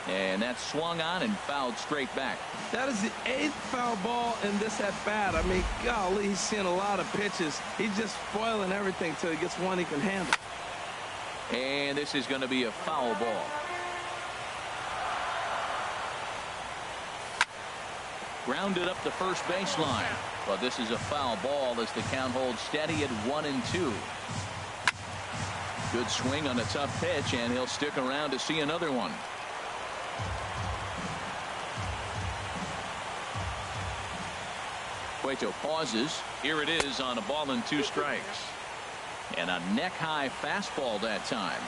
And that's swung on and fouled straight back. That is the 8th foul ball in this at-bat. I mean, golly, he's seeing a lot of pitches. He's just spoiling everything till he gets one he can handle. And this is going to be a foul ball. Grounded up the first baseline. But this is a foul ball as the count holds steady at 1-2. Good swing on a tough pitch, and he'll stick around to see another one. Cueto pauses. Here it is on a ball and 2 strikes. And a neck-high fastball that time.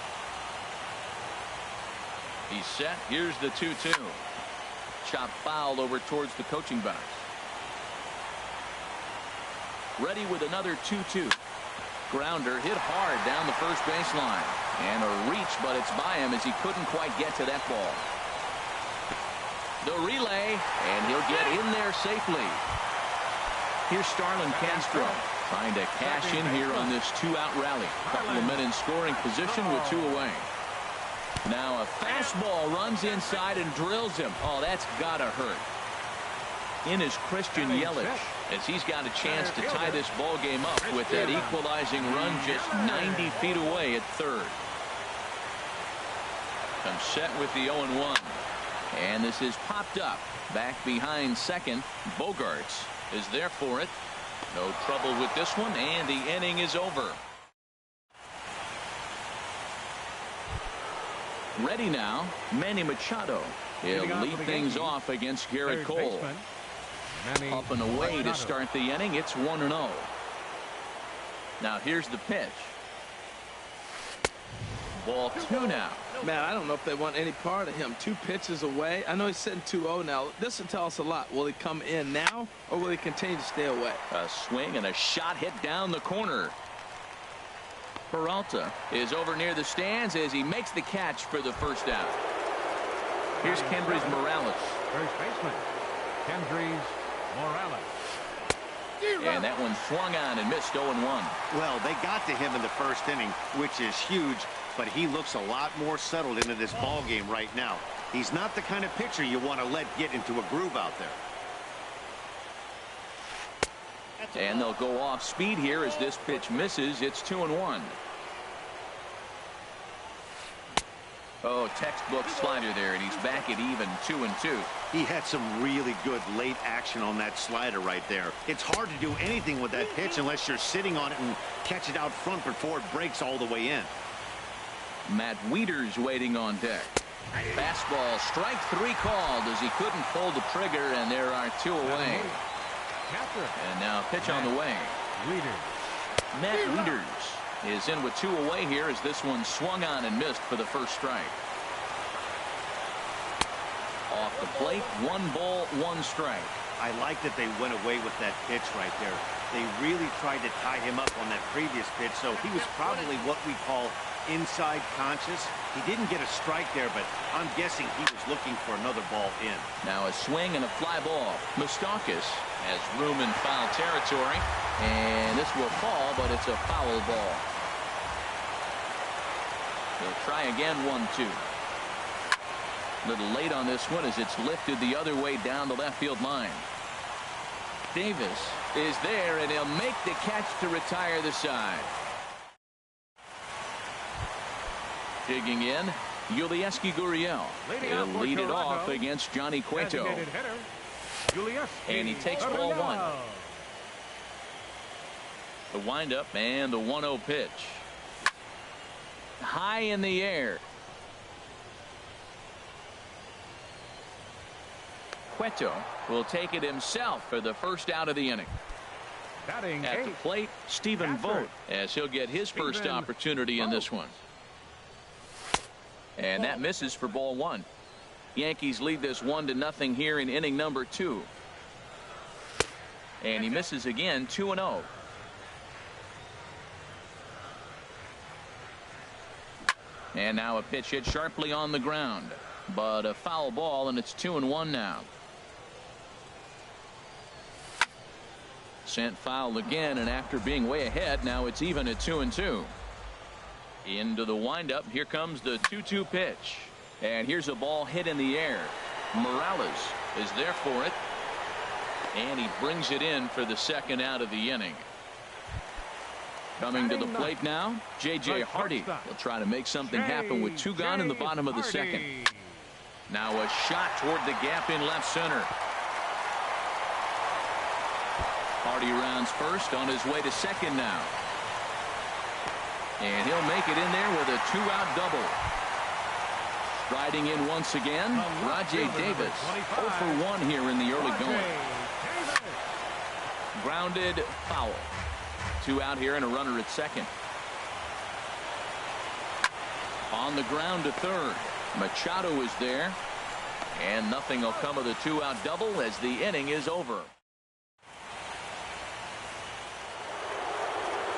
He's set. Here's the 2-2. Chop foul over towards the coaching box. Ready with another 2-2. Grounder hit hard down the first baseline. And a reach, but it's by him as he couldn't quite get to that ball. The relay, and he'll get in there safely. Here's Starlin Castro trying to cash in here on this two-out rally. Couple of men in scoring position with two away. Now a fastball runs inside and drills him. Oh, that's gotta hurt. In is Christian Yelich as he's got a chance to tie this ball game up with that equalizing run just 90 feet away at third. Comes set with the 0-1. And this is popped up. Back behind second. Bogarts is there for it. No trouble with this one, and the inning is over. Ready now, Manny Machado. He'll lead things off against Garrett Cole. Up and away to start the inning. It's 1-0. Now here's the pitch. Ball 2 now. Man, I don't know if they want any part of him. 2 pitches away. I know he's sitting 2-0 now. This will tell us a lot. Will he come in now, or will he continue to stay away? A swing and a shot hit down the corner. Peralta is over near the stands as he makes the catch for the first out. Here's Kendrys Morales. First baseman, Kendrys Morales. And that one swung on and missed 0-1. Well, they got to him in the first inning, which is huge, but he looks a lot more settled into this ball game right now. He's not the kind of pitcher you want to let get into a groove out there. And they'll go off speed here as this pitch misses. It's 2-1. Oh, textbook slider there, and he's back at even 2-2. He had some really good late action on that slider right there. It's hard to do anything with that pitch unless you're sitting on it and catch it out front before it breaks all the way in. Matt Wieters waiting on deck. Fastball, strike 3 called as he couldn't pull the trigger, and there are 2 away. And now pitch on the way. Matt Wieters is in with 2 away here as this one swung on and missed for the first strike. Off the plate, 1 ball, 1 strike. I like that they went away with that pitch right there. They really tried to tie him up on that previous pitch, so he was probably what we call inside conscious. He didn't get a strike there, but I'm guessing he was looking for another ball in. Now a swing and a fly ball. Moustakas has room in foul territory, and this will fall, but it's a foul ball. He'll try again, 1-2. Little late on this one as it's lifted the other way down the left field line. Davis is there, and he'll make the catch to retire the side. Digging in, Yulieski Gurriel. He'll lead it off against Johnny Cueto. And he takes ball 1. The windup and the 1-0 pitch. High in the air. Cueto will take it himself for the first out of the inning. At the plate, Stephen Vogt, as he'll get his first opportunity in this one. And that misses for ball 1. Yankees lead this 1-0 here in inning number 2. And he misses again, 2-0. And now a pitch hit sharply on the ground, but a foul ball, and it's 2-1 now. Sent foul again, and after being way ahead, now it's even at 2-2. Into the windup. Here comes the 2-2 pitch. And here's a ball hit in the air. Morales is there for it. And he brings it in for the second out of the inning. Coming to the plate now, J.J. Hardy will try to make something happen with 2 gone in the bottom of the second. Now a shot toward the gap in left center. Hardy rounds first, on his way to second now. And he'll make it in there with a 2-out double. Riding in once again, Rajai Davis. 0 for 1 here in the early going. Grounded, foul. 2 out here and a runner at second. On the ground to third. Machado is there. And nothing will come of the two-out double as the inning is over.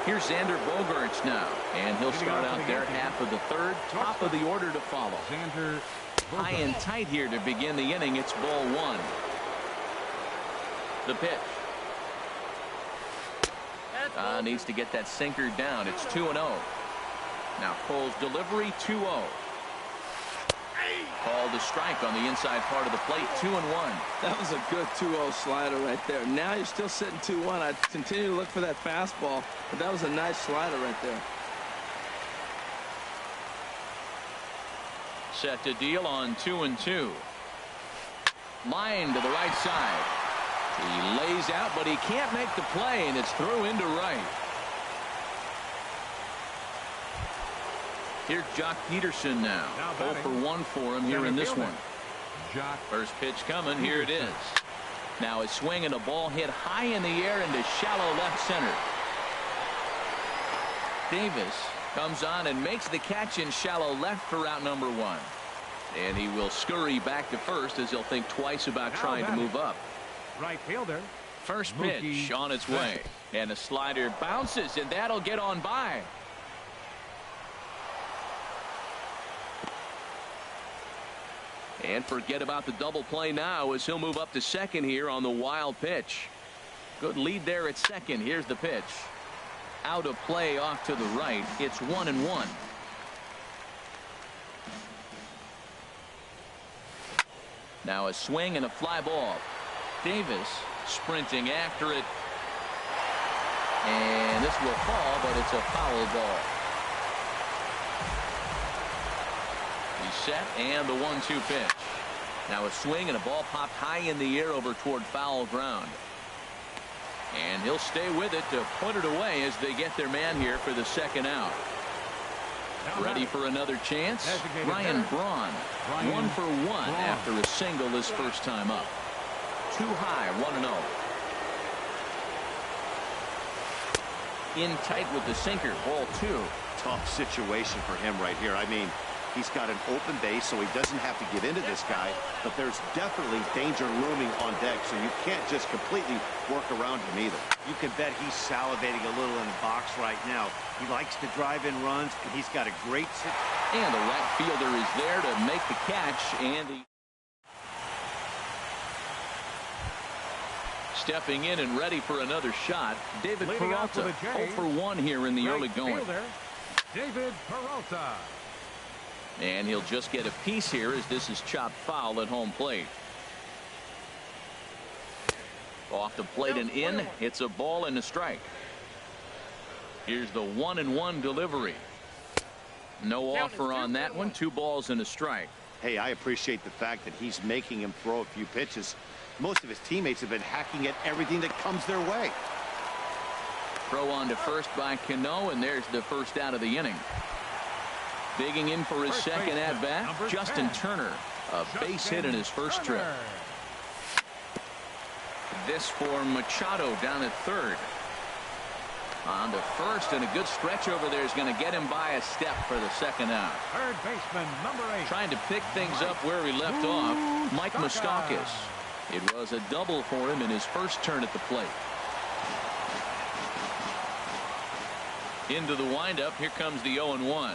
Here's Xander Bogaerts now, and he'll start out there half of the third, top of the order to follow. Xander High and tight here to begin the inning. It's ball one. The pitch. Needs to get that sinker down. It's 2-0. Now Cole's delivery 2-0. Called a strike on the inside part of the plate. 2-1. That was a good 2-0 slider right there. Now you're still sitting 2-1. I continue to look for that fastball, but that was a nice slider right there. Set to deal on 2-2. Line to the right side. He lays out, but he can't make the play, and it's through into right. Here's Jock Peterson now. 0 for 1 for him here in this one. First pitch coming. Here it is. Now a swing and a ball hit high in the air into shallow left center. Davis comes on and makes the catch in shallow left for out number 1. And he will scurry back to first as he'll think twice about trying to move up. Right fielder. First pitch on its way. And the slider bounces, and that'll get on by. And forget about the double play now as he'll move up to second here on the wild pitch. Good lead there at second. Here's the pitch. Out of play off to the right. It's 1-1. Now a swing and a fly ball. Davis sprinting after it. And this will fall, but it's a foul ball. He's set, and the 1-2 pitch. Now a swing and a ball popped high in the air over toward foul ground. And he'll stay with it to put it away as they get their man here for the second out. Ready for another chance? Ryan Braun. 1 for 1 after a single his first time up. Too high, 1-0. In tight with the sinker, ball 2. Tough situation for him right here. I mean, he's got an open base, so he doesn't have to get into this guy, but there's definitely danger looming on deck, so you can't just completely work around him either. You can bet he's salivating a little in the box right now. He likes to drive in runs, and he's got a great... And the right fielder is there to make the catch, and he... Stepping in and ready for another shot, David Peralta. 0 for 1 here in the early going. David Peralta. And he'll just get a piece here as this is chopped foul at home plate. Off the plate and in. It's a ball and a strike. Here's the 1-1 delivery. No offer on that one. 2 balls and a strike. Hey, I appreciate the fact that he's making him throw a few pitches. Most of his teammates have been hacking at everything that comes their way. Throw on to first by Cano, and there's the first out of the inning. Digging in for his second at-bat, Justin Turner. A base hit in his first trip. This for Machado down at third. On to first, and a good stretch over there is going to get him by a step for the second out. Third baseman, number 8. Trying to pick things up where he left off, Mike Moustakas. It was a double for him in his first turn at the plate. Into the windup, here comes the 0-1.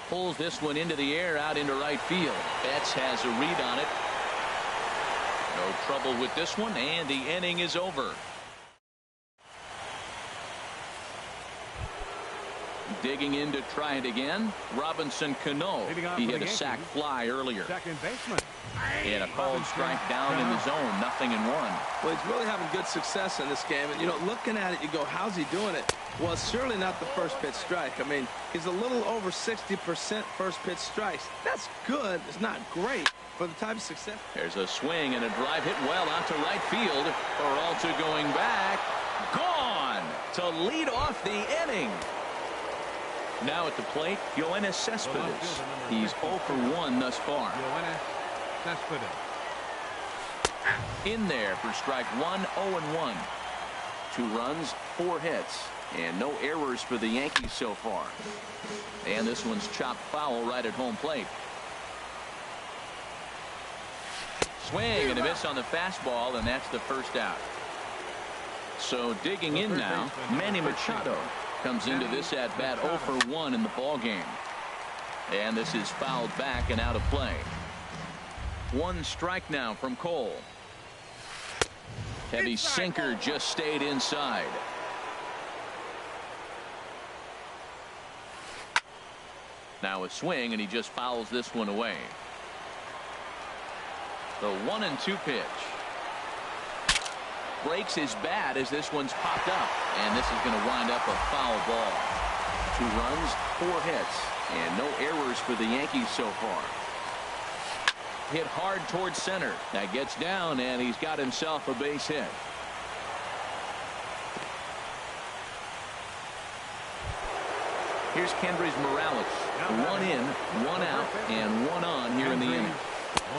Pulls this one into the air out into right field. Betts has a read on it. No trouble with this one, and the inning is over. Digging in to try it again, Robinson Cano. He hit a sac fly earlier. Second baseman. And a called strike down in the zone, 0-1. Well, he's really having good success in this game. And, you know, looking at it, you go, how's he doing it? Well, it's surely not the first pitch strike. I mean, he's a little over 60% first pitch strikes. That's good. It's not great for the type of success. There's a swing and a drive hit well out to right field. Peralta going back. Gone to lead off the inning. Now at the plate, Yoenis Cespedes. He's 0 for 1 thus far. In there for strike 1, 0-1. 2 runs, 4 hits, and no errors for the Yankees so far. And this one's chopped foul right at home plate. Swing and a miss on the fastball, and that's the first out. So digging in now, Manny Machado comes into this at bat 0 for 1 in the ball game. And this is fouled back and out of play. 1 strike now from Cole. Heavy sinker just stayed inside. Now a swing, and he just fouls this one away. The 1-2 pitch. Breaks his bat as this one's popped up, and this is going to wind up a foul ball. 2 runs, 4 hits, and no errors for the Yankees so far. Hit hard towards center. That gets down, and he's got himself a base hit. Here's Kendrys Morales. 1 in, 1 out, and 1 on here in the inning.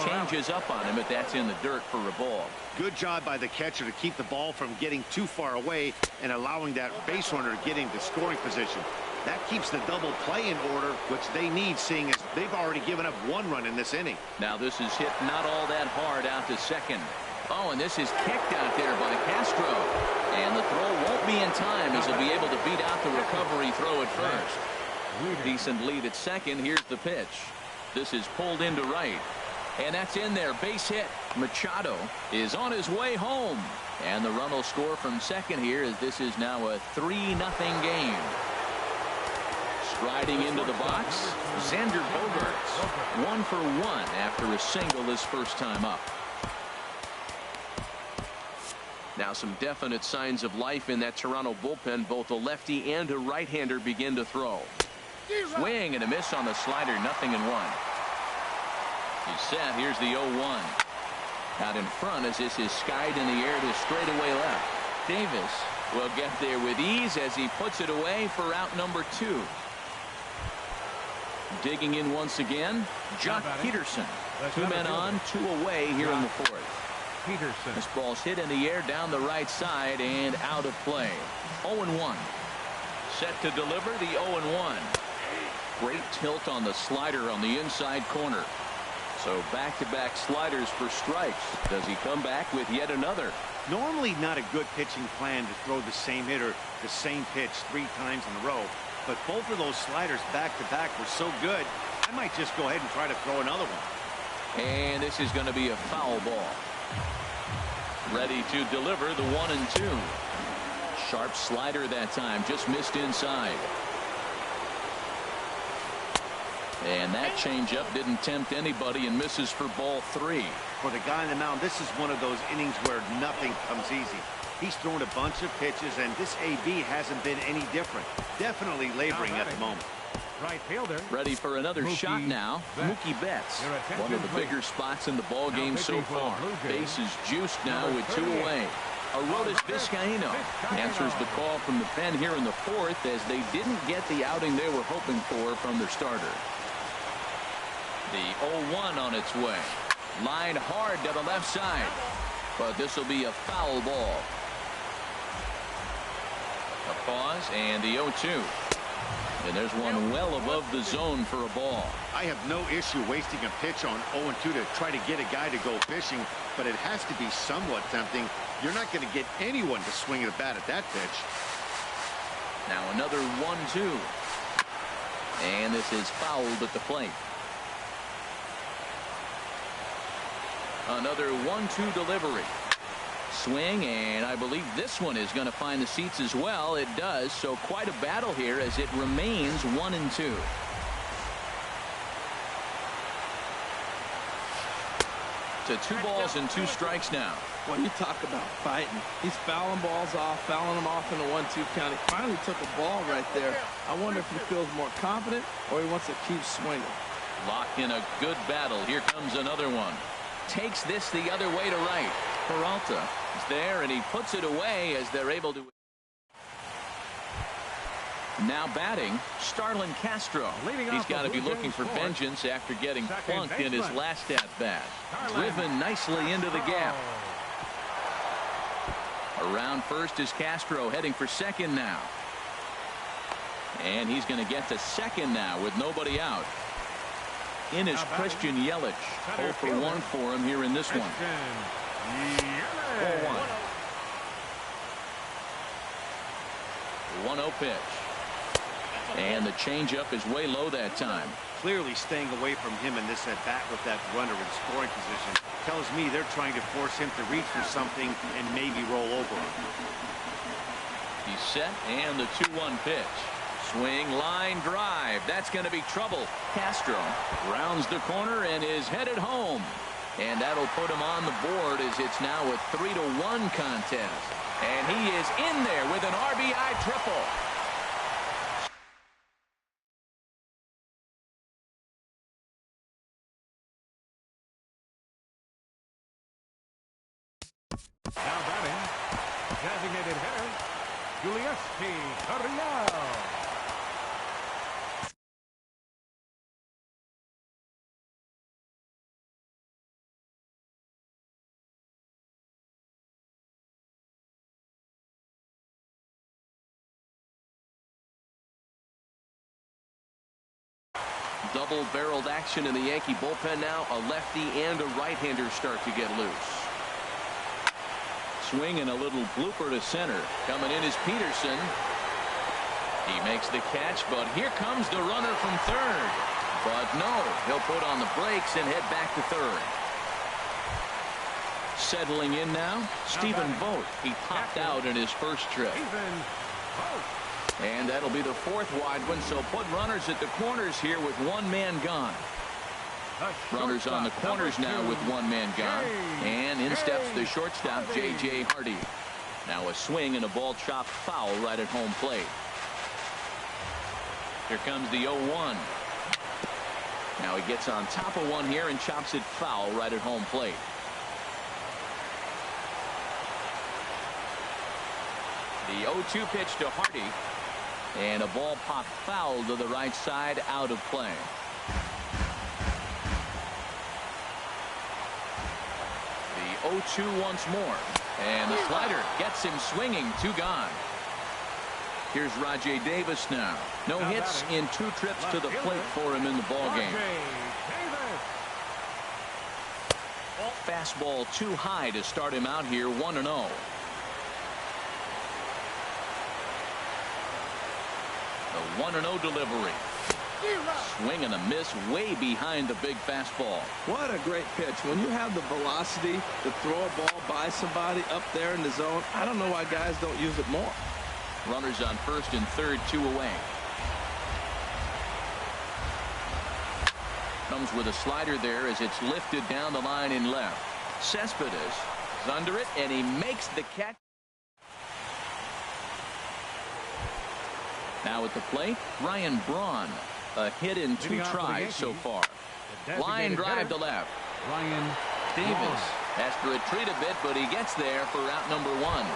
Changes up on him, but that's in the dirt for a ball. Good job by the catcher to keep the ball from getting too far away and allowing that base runner to get into scoring position. That keeps the double play in order, which they need, seeing as they've already given up 1 run in this inning. Now this is hit not all that hard out to second. Oh, and this is kicked out there by Castro. And the throw won't be in time as he'll be able to beat out the recovery throw at first. Decent lead at second. Here's the pitch. This is pulled into right. And that's in there. Base hit. Machado is on his way home. And the run will score from second here as this is now a 3-0 game. Striding into the box, Xander Bogaerts. 1 for 1 after a single his first time up. Now some definite signs of life in that Toronto bullpen. Both a lefty and a right-hander begin to throw. Swing and a miss on the slider. 0-1. He's set. Here's the 0-1. Out in front as this is skied in the air to straightaway left. Davis will get there with ease as he puts it away for out number 2. Digging in once again, Jock Peterson. 2 men on, 2 away here in the 4th. Peterson. This ball's hit in the air down the right side and out of play. 0-1. Set to deliver the 0-1. Great tilt on the slider on the inside corner. So back-to-back sliders for strikes. Does he come back with yet another? Normally not a good pitching plan to throw the same hitter the same pitch 3 times in a row. But both of those sliders back-to-back were so good, I might just go ahead and try to throw another one. And this is going to be a foul ball. Ready to deliver the 1-2. Sharp slider that time, just missed inside. And that changeup didn't tempt anybody and misses for ball 3. For the guy on the mound, this is one of those innings where nothing comes easy. He's thrown a bunch of pitches, and this AB hasn't been any different. Definitely laboring at the moment. Right fielder. Ready for another shot now. Mookie Betts. One of the bigger spots in the ball game so far. Base is juiced now with 2 away. Arodys Vizcaino answers the call from the pen here in the 4th as they didn't get the outing they were hoping for from their starter. The 0-1 on its way. Lined hard to the left side. But this will be a foul ball. A pause and the 0-2. And there's one well above the zone for a ball. I have no issue wasting a pitch on 0-2 to try to get a guy to go fishing, but it has to be somewhat tempting. You're not going to get anyone to swing at a bat at that pitch. Now another 1-2. And this is fouled at the plate. Another 1-2 delivery. Swing, and I believe this one is going to find the seats as well. It does, so quite a battle here as it remains 1-2. To 2 balls and 2 strikes now. When you talk about fighting, he's fouling balls off, fouling them off in a 1-2 count. He finally took a ball right there. I wonder if he feels more confident or he wants to keep swinging. Locked in a good battle. Here comes another one. Takes this the other way to right. Peralta is there, and he puts it away as they're able to. Now batting, Starlin Castro. He's got to be looking for vengeance after getting plunked in his last at-bat. Driven nicely into the gap. Around first is Castro, heading for second now. And he's going to get to second now with nobody out. in is Christian Yelich. 0 for 1 for him here in this one. 0-1. 1-0 pitch. And the changeup is way low that time. Clearly staying away from him in this at-bat with that runner in scoring position tells me they're trying to force him to reach for something and maybe roll over him. He's set, and the 2-1 pitch. Swing, line drive. That's going to be trouble. Castro rounds the corner and is headed home. And that'll put him on the board as it's now a 3-1 contest. And he is in there with an RBI triple. Now batting, designated hitter, Yulieski Gurriel. Double-barreled action in the Yankee bullpen now. A lefty and a right-hander start to get loose. Swing and a little blooper to center. Coming in is Peterson. He makes the catch, but here comes the runner from third. But no, he'll put on the brakes and head back to third. Settling in now, Stephen Vogt. He popped out in his first trip. And that'll be the fourth wide one, so put runners at the corners here with one man gone. Runners on the corners now with one man gone. And in steps the shortstop, J.J. Hardy. Now a swing and a ball chopped foul right at home plate. Here comes the 0-1. Now he gets on top of one here and chops it foul right at home plate. The 0-2 pitch to Hardy. And a ball popped foul to the right side, out of play. The 0-2 once more. And the slider gets him swinging. 2 gone. Here's Rajai Davis now. No hits in 2 trips to the plate for him in the ballgame. Fastball too high to start him out here, 1-0. The 1-0 delivery. Swing and a miss way behind the big fastball. What a great pitch. When you have the velocity to throw a ball by somebody up there in the zone, I don't know why guys don't use it more. Runners on first and third, 2 away. Comes with a slider there as it's lifted down the line in left. Cespedes is under it, and he makes the catch. Now at the plate, Ryan Braun. A hit in 2 tries so far. Line drive to left. Ryan Davis has to retreat a bit, but he gets there for out number 1.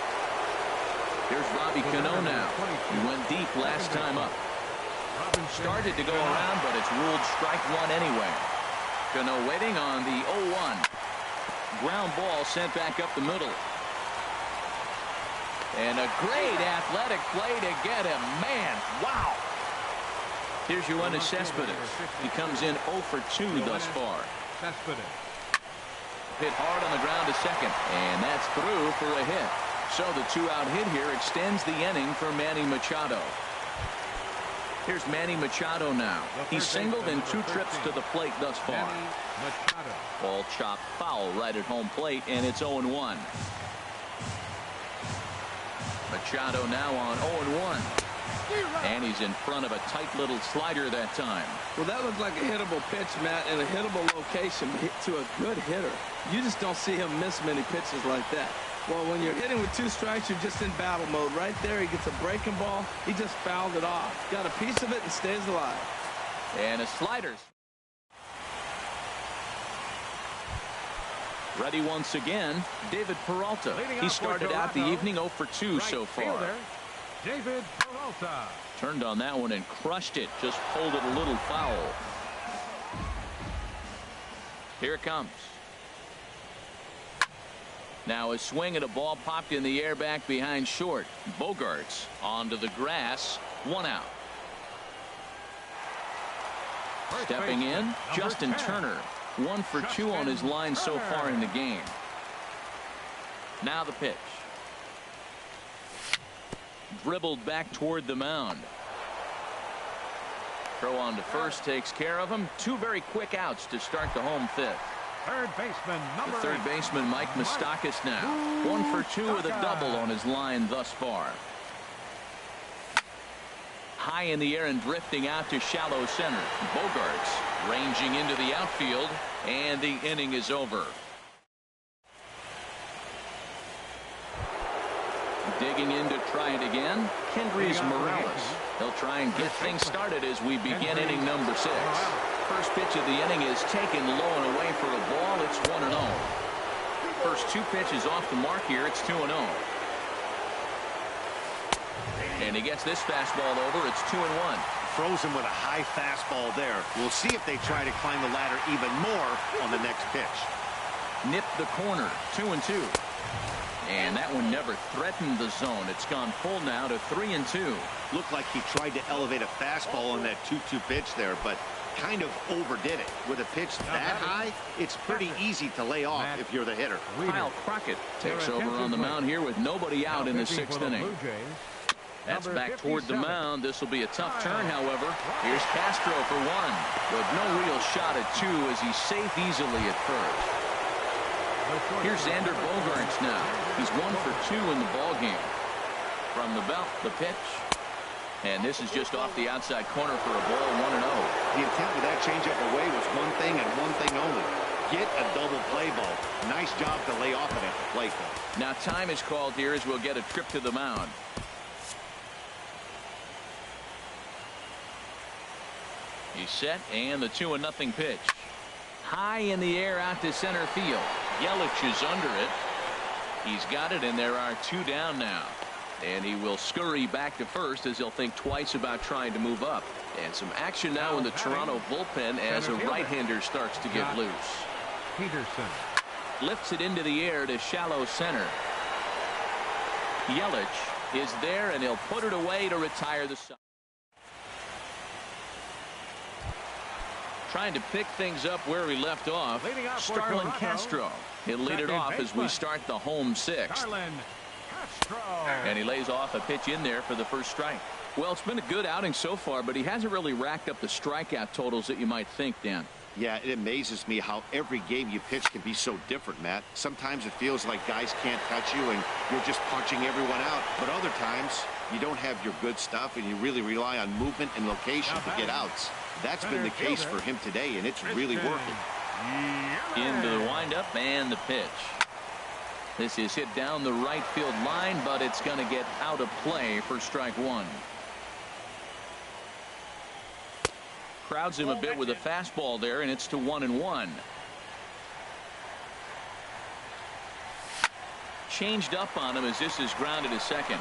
Here's Robbie Cano now. He went deep last time up. Started to go around, but it's ruled strike 1 anyway. Cano waiting on the 0-1. Ground ball sent back up the middle. And a great athletic play to get him. Man, wow. Here's Yoenis Cespedes. He comes in 0 for 2 thus far. Hit hard on the ground to second. And that's through for a hit. So the 2-out hit here extends the inning for Manny Machado. Here's Manny Machado now. He's singled in 2 trips to the plate thus far. Ball chopped foul right at home plate, and it's 0-1. Machado now on 0-1. And he's in front of a tight little slider that time. Well, that looked like a hittable pitch, Matt, in a hittable location to a good hitter. You just don't see him miss many pitches like that. Well, when you're hitting with 2 strikes, you're just in battle mode. Right there, he gets a breaking ball. He just fouled it off. Got a piece of it and stays alive. And a slider. Ready once again, David Peralta. He started out the evening 0 for 2 so far. David Peralta. Turned on that one and crushed it. Just pulled it a little foul. Here it comes. Now a swing and a ball popped in the air back behind short. Bogaerts onto the grass. 1 out. Stepping in, Justin Turner. 1 for 2 on his line so far in the game. Now the pitch. Dribbled back toward the mound. Throw on to first takes care of him. 2 very quick outs to start the home 5th. Third baseman, The third baseman, Mike Moustakas now. 1 for 2 with a double on his line thus far. High in the air and drifting out to shallow center. Bogaerts ranging into the outfield, and the inning is over. Digging in to try it again, Kendrys Morales. He'll try and get things started as we begin inning number 6. First pitch of the inning is taken low and away for a ball. It's 1-0. First 2 pitches off the mark here. It's 2-0. And he gets this fastball over. It's 2-1. Frozen with a high fastball there. We'll see if they try to climb the ladder even more on the next pitch. Nipped the corner. 2-2. And that one never threatened the zone. It's gone full now to 3-2. Looked like he tried to elevate a fastball on that 2-2 pitch there, but kind of overdid it. With a pitch that high, it's pretty easy to lay off if you're the hitter. Kyle Crockett takes over on the mound here with nobody out in the 6th inning. That's back toward the mound. This will be a tough turn, however. Here's Castro for 1, with no real shot at 2 as he's safe easily at first. Here's Xander Bogaerts now. He's 1 for 2 in the ballgame. From the belt, the pitch. And this is just off the outside corner for a ball, 1-0. The intent with that changeup away was one thing and one thing only. Get a double play ball. Nice job to lay off it at the plate, though. Now time is called here as we'll get a trip to the mound. He's set, and the 2-0 pitch. High in the air out to center field. Yelich is under it. He's got it, and there are 2 down now. And he will scurry back to first as he'll think twice about trying to move up. And some action now in the Toronto bullpen as a right-hander starts to get loose. Peterson Lifts it into the air to shallow center. Yelich is there, and he'll put it away to retire the side. Trying to pick things up where we left off. Starlin Castro. He'll lead it off as we start the home 6th. And he lays off a pitch in there for the first strike. Well, it's been a good outing so far, but he hasn't really racked up the strikeout totals that you might think, Dan. Yeah, it amazes me how every game you pitch can be so different, Matt. Sometimes it feels like guys can't touch you and you're just punching everyone out. But other times you don't have your good stuff and you really rely on movement and location to get outs. That's been the case for him today, and it's really working. Into the windup and the pitch. This is hit down the right field line, but it's going to get out of play for strike 1. Crowds him a bit with a fastball there, and it's to 1-1. Changed up on him as this is grounded to second.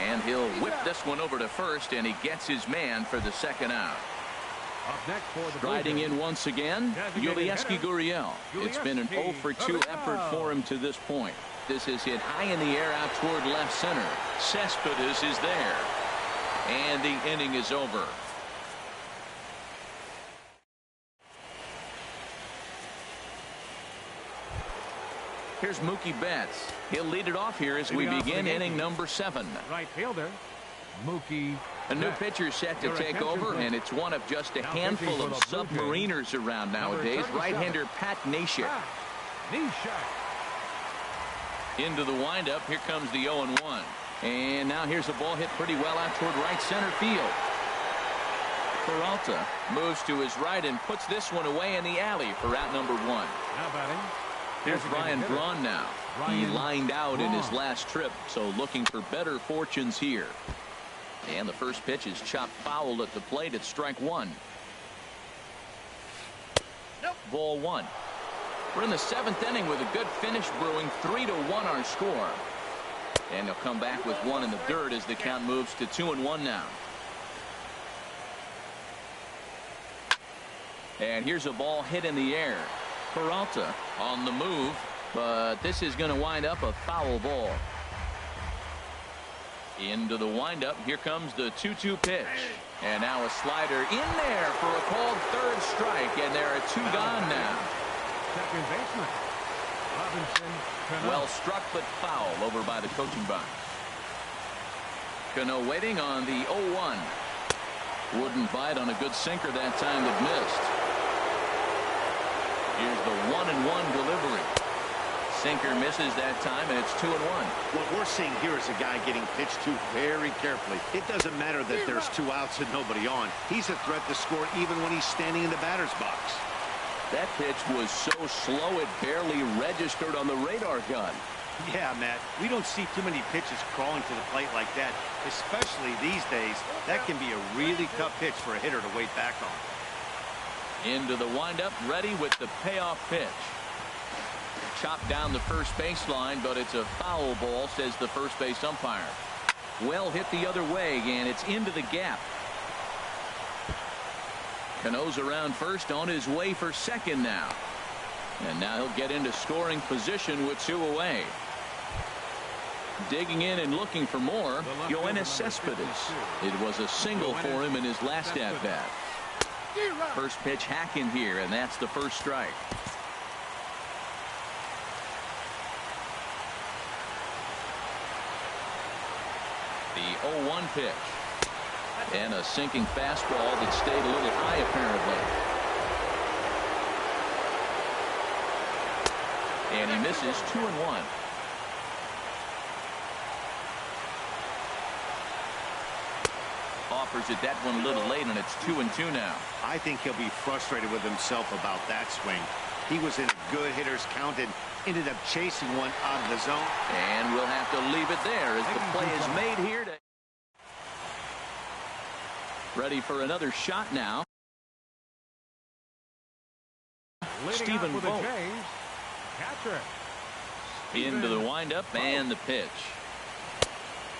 And he'll whip this one over to first, and he gets his man for the second out. Riding in once again, Yulieski Gurriel. It's been an 0 for 2 effort for him to this point. This is hit high in the air out toward left center. Cespedes is there. And the inning is over. Here's Mookie Betts. He'll lead it off here as we begin inning number 7. Right fielder, Mookie. A new pitcher set to take over, and it's one of just a handful of submariners around nowadays. Right-hander Pat Neshek. Into the windup. Here comes the 0-1. And now here's a ball hit pretty well out toward right center field. Peralta moves to his right and puts this one away in the alley for out number 1. Now batting. Here's Ryan Braun now. He lined out in his last trip, so looking for better fortunes here. And the first pitch is chopped foul at the plate at strike 1. Ball 1. We're in the 7th inning with a good finish brewing. 3-1 our score. And they'll come back with 1 in the dirt as the count moves to 2-1 now. And here's a ball hit in the air. Peralta on the move, but this is going to wind up a foul ball. Into the windup. Here comes the 2-2 pitch. And now a slider in there for a called third strike. And there are 2 gone now. Second baseman, Robinson Cano. Well struck, but foul over by the coaching box. Cano waiting on the 0-1. Wouldn't bite on a good sinker that time that missed. Here's the 1-1 delivery. Sinker misses that time, and it's 2-1. What we're seeing here is a guy getting pitched to very carefully. It doesn't matter that there's 2 outs and nobody on. He's a threat to score even when he's standing in the batter's box. That pitch was so slow it barely registered on the radar gun. Yeah, Matt, we don't see too many pitches crawling to the plate like that, especially these days. That can be a really tough pitch for a hitter to wait back on. Into the windup, ready with the payoff pitch. Chopped down the first baseline, but it's a foul ball, says the first base umpire. Well hit the other way, and it's into the gap. Cano's around first, on his way for second now. And now he'll get into scoring position with 2 away. Digging in and looking for more, Yoenis Cespedes. It was a single for him in his last at-bat. First pitch hacking here, and that's the first strike. The 0-1 pitch. And a sinking fastball that stayed a little high apparently. And he misses 2-1. Offers it that one a little late, and it's 2-2 now. I think he'll be frustrated with himself about that swing. He was in a good hitter's count and ended up chasing one out of the zone. And we'll have to leave it there as the play is made here. Ready for another shot now. Stephen Vogt. Into the windup and the pitch.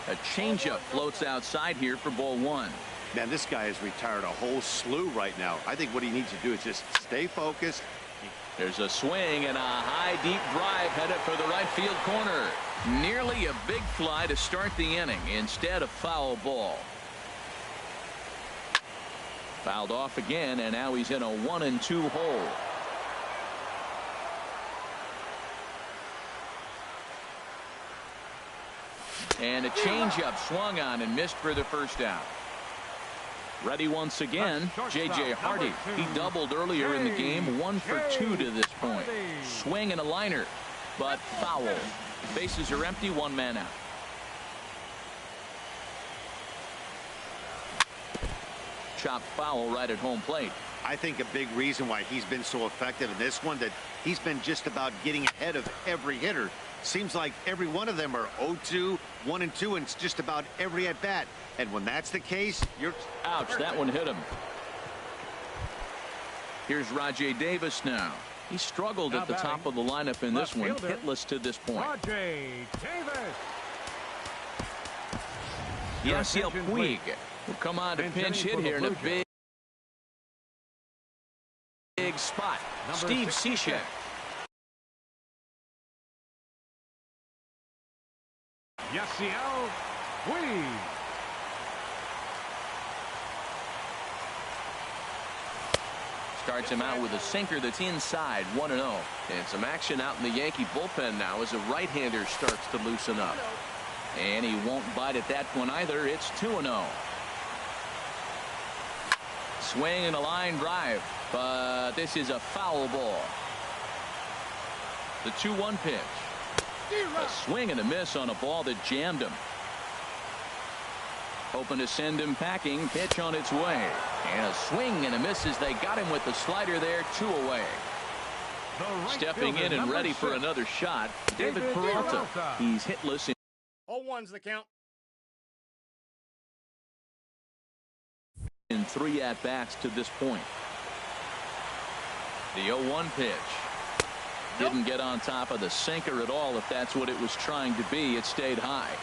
A changeup floats outside here for ball 1. Man, this guy has retired a whole slew right now. I think what he needs to do is just stay focused. There's a swing and a high deep drive headed for the right field corner. Nearly a big fly to start the inning. Instead, a foul ball. Fouled off again, and now he's in a 1-2 hole. And a changeup swung on and missed for the first out. Ready once again, J.J. Hardy. He doubled earlier in the game, 1 for 2 to this point. Swing and a liner, but foul. Bases are empty, 1 man out. Chopped foul right at home plate. I think a big reason why he's been so effective in this one, that he's been just about getting ahead of every hitter. Seems like every one of them are 0-2, 1-2, and it's just about every at bat. And when that's the case, you're... Ouch, that one hit him. Here's Rajai Davis now. He struggled at the top of the lineup in this one, hitless to this point. Rajai Davis. Yasiel Puig will come on to pinch hit here in a big spot. Steve Cishek. Yasiel Puig. Starts him out with a sinker that's inside, 1-0. And some action out in the Yankee bullpen now as a right-hander starts to loosen up. And he won't bite at that one either. It's 2-0. Swing and a line drive, but this is a foul ball. The 2-1 pitch. A swing and a miss on a ball that jammed him. Hoping to send him packing. Pitch on its way. And a swing and a miss as they got him with the slider there. 2 away. Stepping in and ready for another shot, David Peralta. He's hitless. 0-1's the count. In 3 at-bats to this point. The 0-1 pitch. Didn't get on top of the sinker at all. If that's what it was trying to be, it stayed high.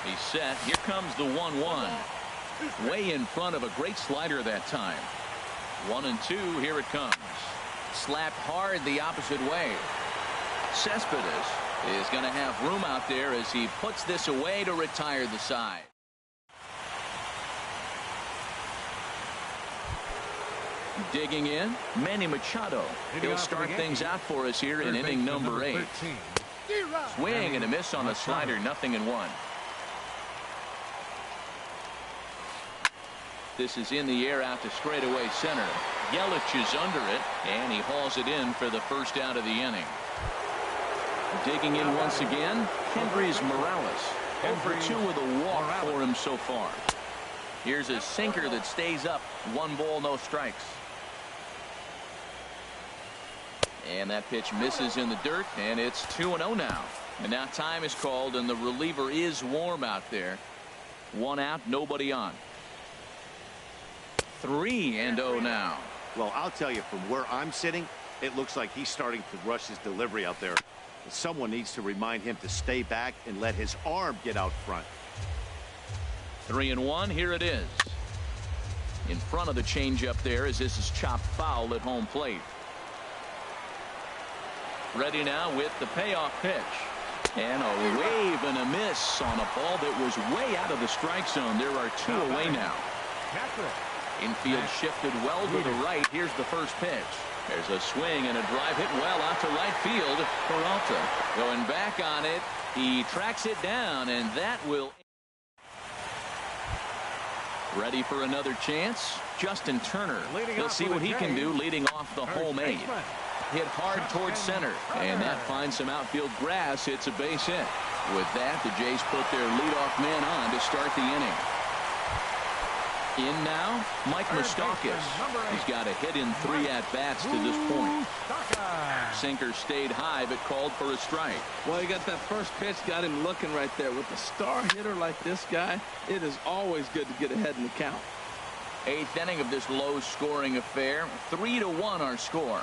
He's set. Here comes the 1-1. Way in front of a great slider that time. 1-2. Here it comes. Slapped hard the opposite way. Cespedes is going to have room out there as he puts this away to retire the side. Digging in, Manny Machado. He'll start things out for us here in inning number 8. Swing and a miss on the slider, 0-1. This is in the air out to straightaway center. Yelich is under it, and he hauls it in for the first out of the inning. Digging in once again, Kendrys Morales. 0 for 2 with a walk for him so far. Here's a sinker that stays up. 1 ball, no strikes. And that pitch misses in the dirt, and it's 2-0 now. And now time is called, and the reliever is warm out there. 1 out, nobody on. 3-0 now. Well, I'll tell you, from where I'm sitting, it looks like he's starting to rush his delivery out there. Someone needs to remind him to stay back and let his arm get out front. 3-1, here it is. In front of the changeup there as this is chopped foul at home plate. Ready now with the payoff pitch. And a wave and a miss on a ball that was way out of the strike zone. There are 2 away now. Infield shifted well to the right. Here's the first pitch. There's a swing and a drive hit well out to right field. Peralta going back on it. He tracks it down, and that will. Ready for another chance. Justin Turner. He'll see what he can do leading off the home 8. Hit hard towards center, and that finds some outfield grass. It's a base hit. With that, the Jays put their leadoff man on to start the inning. In now, Mike Moustakas. He's got a hit in 3 at-bats to this point. Sinker stayed high, but called for a strike. Well, he got that first pitch, got him looking right there. With a star hitter like this guy, it is always good to get ahead in the count. 8th inning of this low-scoring affair. 3-1 our score.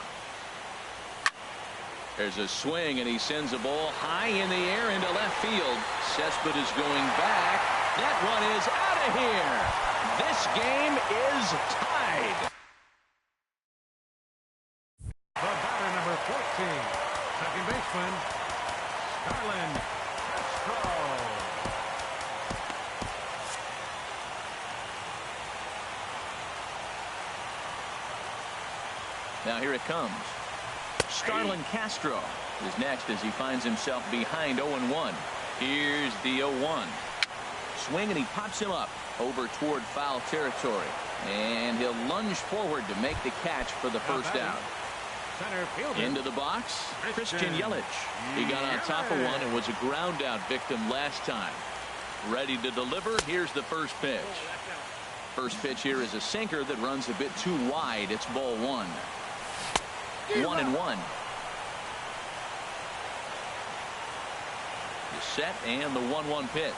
There's a swing, and he sends a ball high in the air into left field. Cespedes going back. That one is out of here. This game is tied. The batter, number 14, second baseman, Starlin Castro. Now here it comes. Starlin Castro is next as he finds himself behind 0-1. Here's the 0-1. Swing, and he pops him up over toward foul territory. And he'll lunge forward to make the catch for the first out. Into the box, Christian Yelich. He got on top of one and was a ground out victim last time. Ready to deliver. Here's the first pitch. First pitch here is a sinker that runs a bit too wide. It's ball 1. 1-1. The set and the 1-1 pitch.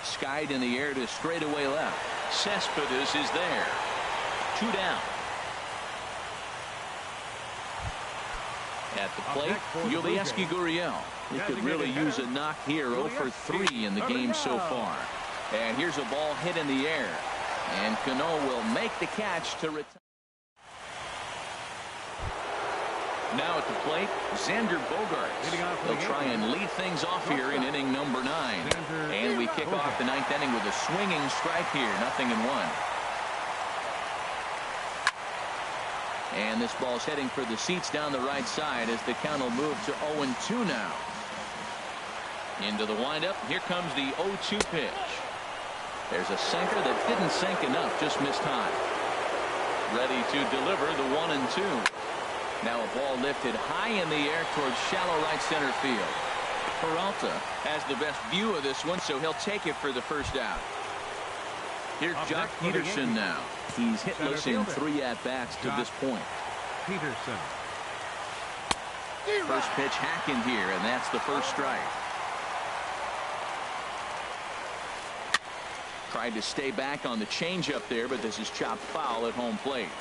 Skied in the air to straightaway left. Cespedes is there. 2 down. At the plate, Yulieski Gurriel. He could really use a knock here. 0 for 3 in the game so far. And here's a ball hit in the air. And Cano will make the catch to retire. Now at the plate, Xander Bogaerts. They'll try and lead things off here in inning number 9. And we kick off the 9th inning with a swinging strike here. 0-1. And this ball's heading for the seats down the right side as the count will move to 0-2 now. Into the windup. Here comes the 0-2 pitch. There's a sinker that didn't sink enough. Just missed high. Ready to deliver the 1-2. Now a ball lifted high in the air towards shallow right center field. Peralta has the best view of this one, so he'll take it for the first out. Here's Jock Peterson now. He's hitless in 3 at-bats to this point. Peterson. First pitch hacking here, and that's the first strike. Tried to stay back on the changeup there, but this is chopped foul at home plate.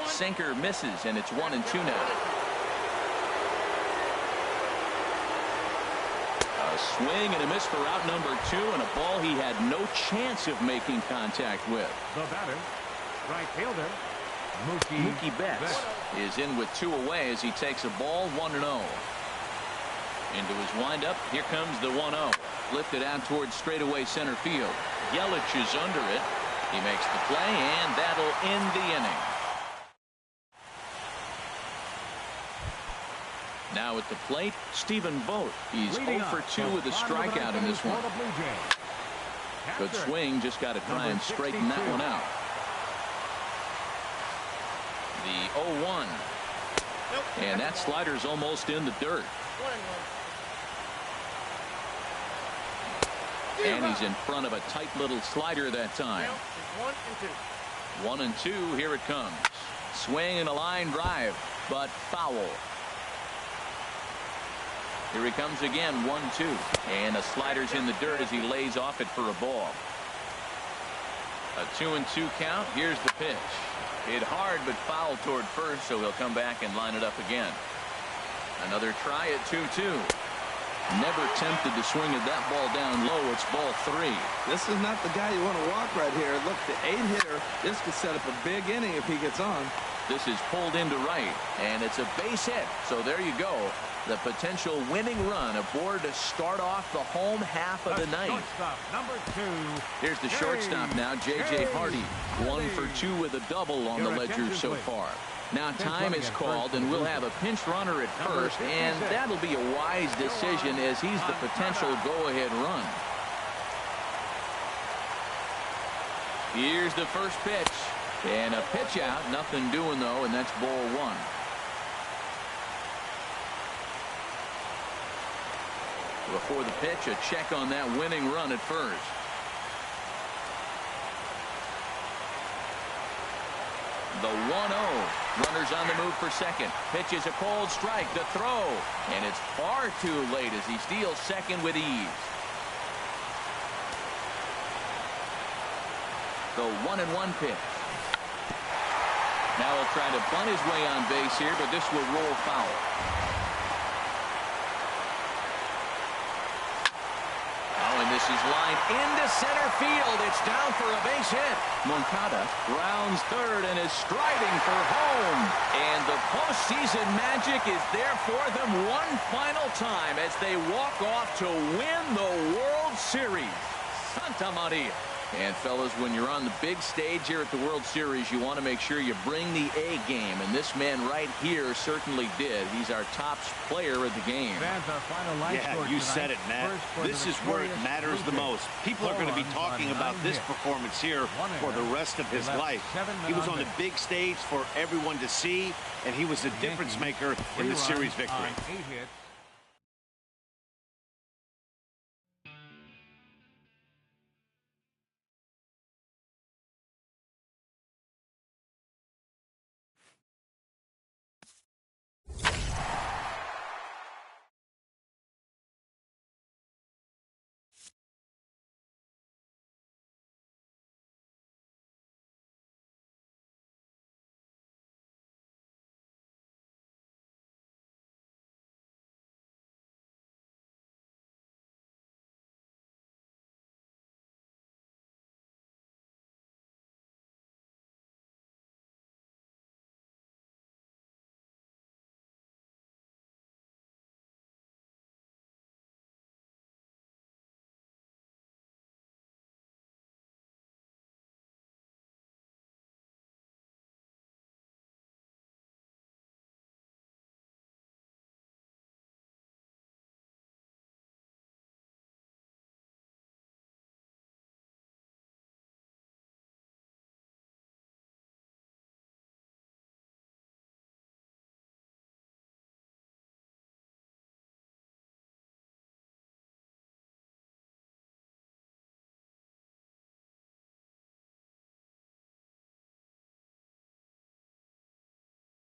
Sinker misses, and it's 1-2 now. A swing and a miss for out number 2, and a ball he had no chance of making contact with. The batter, right fielder, Mookie Betts. is in with 2 away as he takes a ball 1-0. Into his windup. Here comes the 1-0. Lifted out towards straightaway center field. Yelich is under it. He makes the play, and that'll end the inning. Now at the plate, Stephen Vogt. He's 0 for 2 with a strikeout in this one. Good swing, just got to try and straighten that one out. The 0-1. And that slider's almost in the dirt. And he's in front of a tight little slider that time. 1-2. Here it comes. Swing and a line drive, but foul. Here he comes again. 1-2. And the slider's in the dirt as he lays off it for a ball. A 2-2 count. Here's the pitch. Hit hard but foul toward first, so he'll come back and line it up again. Another try at 2-2. Never tempted to swing at that ball down low. It's ball 3. This is not the guy you want to walk right here. Look, the 8-hitter. This could set up a big inning if he gets on. This is pulled into right, and it's a base hit. So there you go. The potential winning run aboard to start off the home half of the night. Number 2. Here's the shortstop now, J.J. Hardy. 1 for 2 with a double on the ledger so far. Now time is called, and we'll have a pinch runner at first, and that'll be a wise decision as he's the potential go-ahead run. Here's the first pitch. And a pitch out. Nothing doing, though, and that's ball 1. Before the pitch, a check on that winning run at first. The 1-0. Runners on the move for second. Pitch is a cold strike. The throw. And it's far too late as he steals second with ease. The 1-1 pitch. Now he'll try to bunt his way on base here, but this will roll foul. Oh, and this is lined into center field. It's down for a base hit. Moncada rounds third and is striding for home. And the postseason magic is there for them one final time as they walk off to win the World Series. Santa Maria. And fellas, when you're on the big stage here at the World Series, you want to make sure you bring the A game, and this man right here certainly did. He's our top player of the game. Yeah, you said it, Matt. This is where it matters the most. People are going to be talking about this performance here for the rest of his life. He was on the big stage for everyone to see, and he was a difference maker in the series victory.